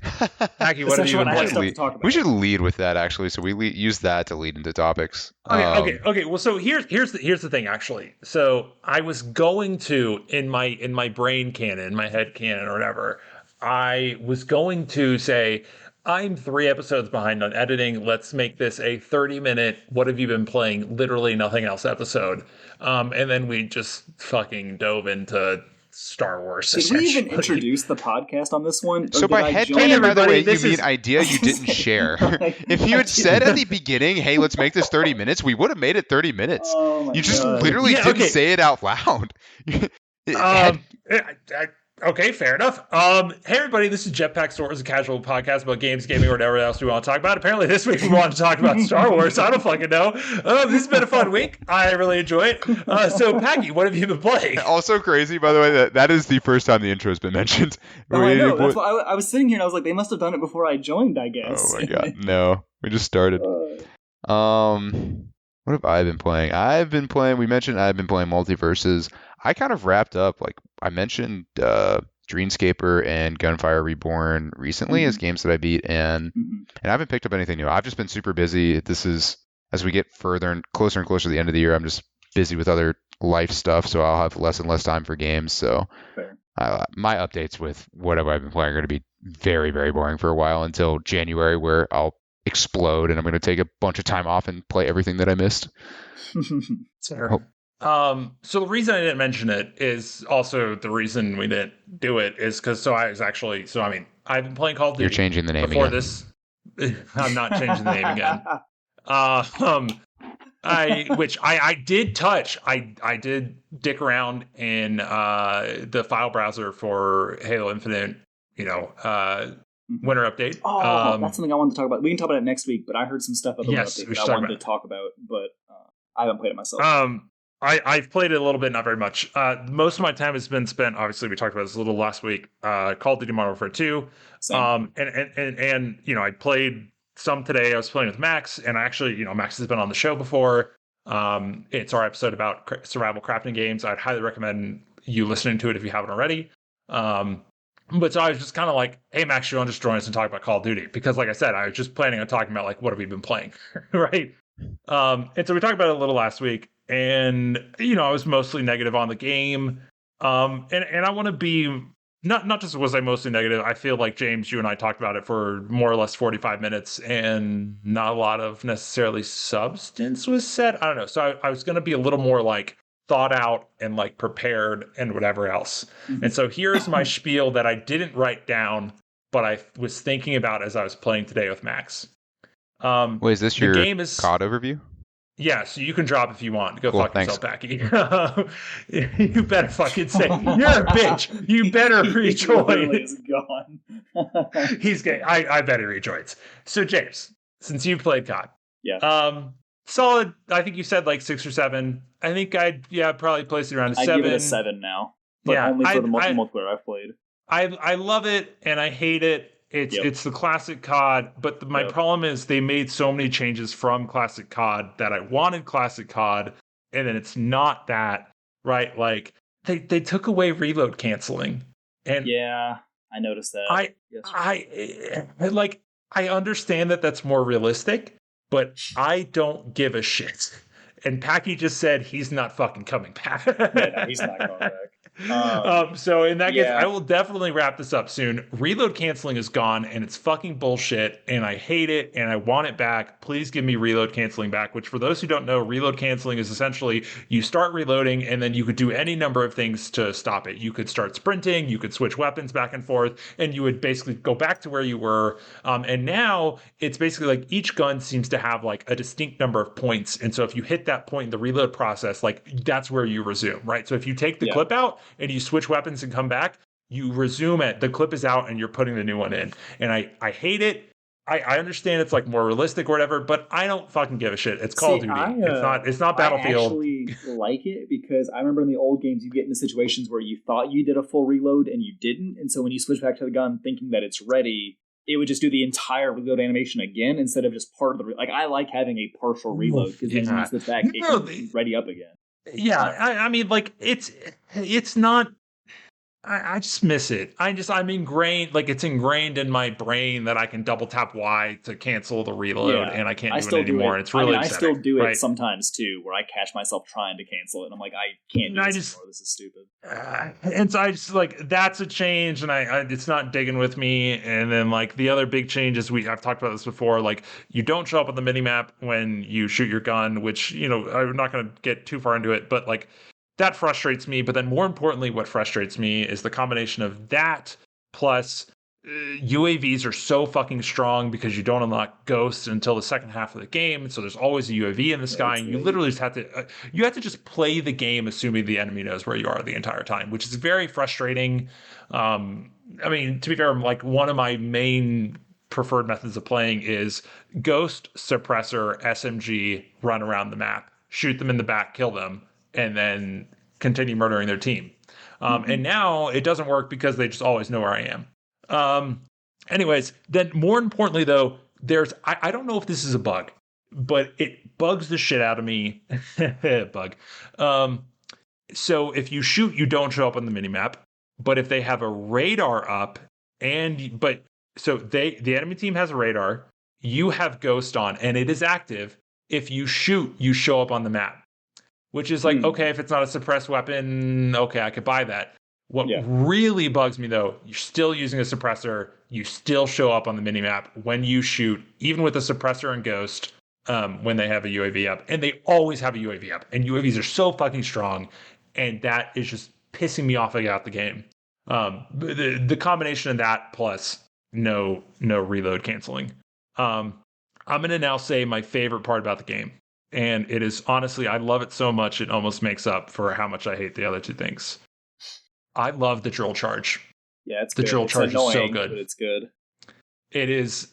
Mackie, what have you been playing? We should lead with that actually. So we use that to lead into topics. Okay. Well, so here's the thing actually. So I was going to in my brain canon, my head canon or whatever. I was going to say, I'm 3 episodes behind on editing. Let's make this a 30-minute, what have you been playing? Literally nothing else episode. And then we just fucking dove into Star Wars. Did we even introduce the podcast on this one? So by headcanon, by the way, you mean idea you didn't share. If you had said at the beginning, hey, let's make this 30 minutes, we would have made it 30 minutes. Oh you just literally didn't say it out loud. Okay, fair enough. Hey everybody, this is Jetpack Stores, a casual podcast about games, gaming, or whatever else we want to talk about. Apparently this week we want to talk about Star Wars. I don't fucking know. This has been a fun week. I really enjoy it. So Paggy, what have you been playing? Also crazy, by the way, that is the first time the intro has been mentioned. I know. That's why I was sitting here and I was like, they must have done it before I joined, I guess. Oh my god, no. We just started. What have I been playing? I've been playing Multiverses. I kind of wrapped up, like I mentioned, Dreamscaper and Gunfire Reborn recently as games that I beat, and I haven't picked up anything new. I've just been super busy. This is, as we get further and closer to the end of the year, I'm just busy with other life stuff, so I'll have less and less time for games. So my updates with whatever I've been playing are going to be very, very boring for a while until January, where I'll explode and I'm going to take a bunch of time off and play everything that I missed. Sure. So the reason I didn't mention it is also the reason we didn't do it is because I've been playing Call of Duty. You're changing the name before again. This. I'm not changing the name again. I did touch. I did dick around in the file browser for Halo Infinite. Winter update. That's something I wanted to talk about. We can talk about it next week, but I heard some stuff about the winter update that I wanted to talk about, but I haven't played it myself. I've played it a little bit, not very much. Most of my time has been spent, obviously we talked about this a little last week, Call of Duty Modern Warfare 2. And I played some today. I was playing with Max, and actually, Max has been on the show before. It's our episode about survival crafting games. I'd highly recommend you listening to it if you haven't already. But so I was just kind of like, hey, Max, you want to just join us and talk about Call of Duty? Because like I said, I was just planning on talking about like, what have we been playing, right? And so we talked about it a little last week, and I was mostly negative on the game, and I want to be not just was I mostly negative. I feel like James, you and I talked about it for more or less 45 minutes, and not a lot of necessarily substance was said. I don't know. So I was going to be a little more like thought out and like prepared and whatever else. And so here's my spiel that I didn't write down, but I was thinking about as I was playing today with Max. Wait, is this your COD overview? Yeah, so you can drop if you want. Go fuck thanks. yourself, Packy. You better fucking say, you're a bitch. You better rejoin. He's gone. He's gay. I bet he rejoins. So James, since you've played COD, solid. I think you said like 6 or 7. I think I'd probably place it around a 7. I give it a 7 now, but only for the multiplayer I've played. I love it and I hate it. It's the classic COD, but my problem is they made so many changes from classic COD that I wanted classic COD, and then it's not that, right? Like they took away reload canceling, and I noticed that. I understand that that's more realistic, but I don't give a shit. And Packy just said he's not fucking coming back. Yeah, no, he's not coming back. So in that case, I will definitely wrap this up soon. Reload canceling is gone, and it's fucking bullshit, and I hate it, and I want it back. Please give me reload canceling back, which for those who don't know, reload canceling is essentially you start reloading, and then you could do any number of things to stop it. You could start sprinting, you could switch weapons back and forth, and you would basically go back to where you were. And now it's basically like each gun seems to have like a distinct number of points. And so if you hit that point in the reload process, like that's where you resume, right? So if you take the clip out and you switch weapons and come back, you resume it. The clip is out and you're putting the new one in. And I hate it. I understand it's like more realistic or whatever, but I don't fucking give a shit. It's Call of Duty. It's not Battlefield. I actually like it because I remember in the old games you get into situations where you thought you did a full reload and you didn't. And so when you switch back to the gun thinking that it's ready, it would just do the entire reload animation again instead of just part of the I like having a partial reload because then when you switch back, it can be ready up again. Yeah, I mean, like it's not. I just miss it. I'm ingrained, like it's ingrained in my brain that I can double tap Y to cancel the reload, and I can't do it anymore. And it's really upsetting, I still do it sometimes too, where I catch myself trying to cancel it, and I'm like, I can't do this anymore. This is stupid. And so I just like that's a change, and I it's not digging with me. And then like the other big changes I've talked about this before, like you don't show up on the minimap when you shoot your gun, which I'm not going to get too far into it, but like. That frustrates me, but then more importantly, what frustrates me is the combination of that plus UAVs are so fucking strong because you don't unlock ghosts until the second half of the game. So there's always a UAV in the sky, and you literally just have to just play the game assuming the enemy knows where you are the entire time, which is very frustrating. I mean, to be fair, like one of my main preferred methods of playing is ghost, suppressor, SMG, run around the map, shoot them in the back, kill them, and then continue murdering their team. And now it doesn't work because they just always know where I am. Anyways, then more importantly, though, I don't know if this is a bug, but it bugs the shit out of me. Bug. So if you shoot, you don't show up on the minimap. But if they have a radar up, so the enemy team has a radar, you have ghost on, and it is active. If you shoot, you show up on the map. Which is like, okay, if it's not a suppressed weapon, okay, I could buy that. What really bugs me, though, you're still using a suppressor. You still show up on the minimap when you shoot, even with a suppressor and ghost, when they have a UAV up. And they always have a UAV up. And UAVs are so fucking strong. And that is just pissing me off about the game. The combination of that plus no reload canceling. I'm going to now say my favorite part about the game. And it is honestly, I love it so much, it almost makes up for how much I hate the other two things. I love the drill charge. Yeah, it's the good. drill charge annoying, is so good. But it's good. It is,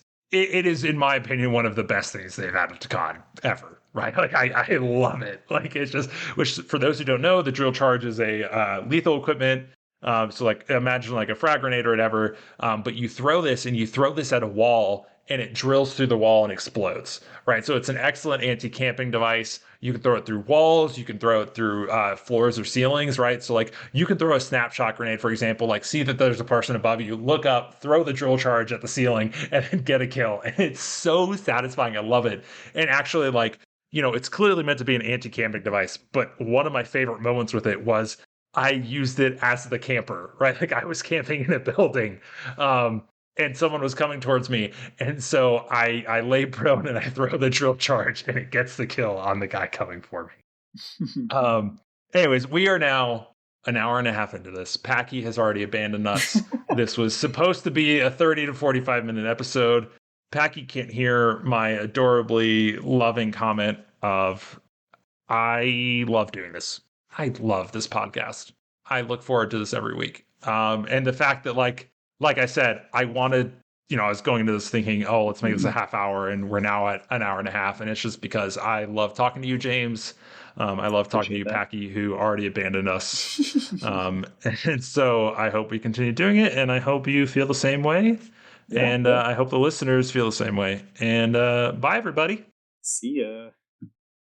in my opinion, one of the best things they've added to COD ever. Right? Like I love it. Like it's just, which for those who don't know, the drill charge is a lethal equipment. So like imagine like a frag grenade or whatever. But you throw this at a wall, and it drills through the wall and explodes, right? So it's an excellent anti-camping device. You can throw it through walls. You can throw it through floors or ceilings, right? So like you can throw a snapshot grenade, for example, like see that there's a person above you, look up, throw the drill charge at the ceiling, and then get a kill. And it's so satisfying. I love it. And actually, like, it's clearly meant to be an anti-camping device, but one of my favorite moments with it was I used it as the camper, right? Like I was camping in a building, and someone was coming towards me. And so I lay prone and I throw the drill charge, and it gets the kill on the guy coming for me. Anyways, we are now an hour and a half into this. Packy has already abandoned us. This was supposed to be a 30 to 45 minute episode. Packy can't hear my adorably loving comment of, I love doing this. I love this podcast. I look forward to this every week. And the fact that like I said, I wanted, I was going into this thinking, oh, let's make this a half hour, and we're now at an hour and a half. And it's just because I love talking to you, James. I love talking to you, Packy, who already abandoned us. And so I hope we continue doing it, and I hope you feel the same way. Yeah, and I hope the listeners feel the same way. And bye, everybody. See ya.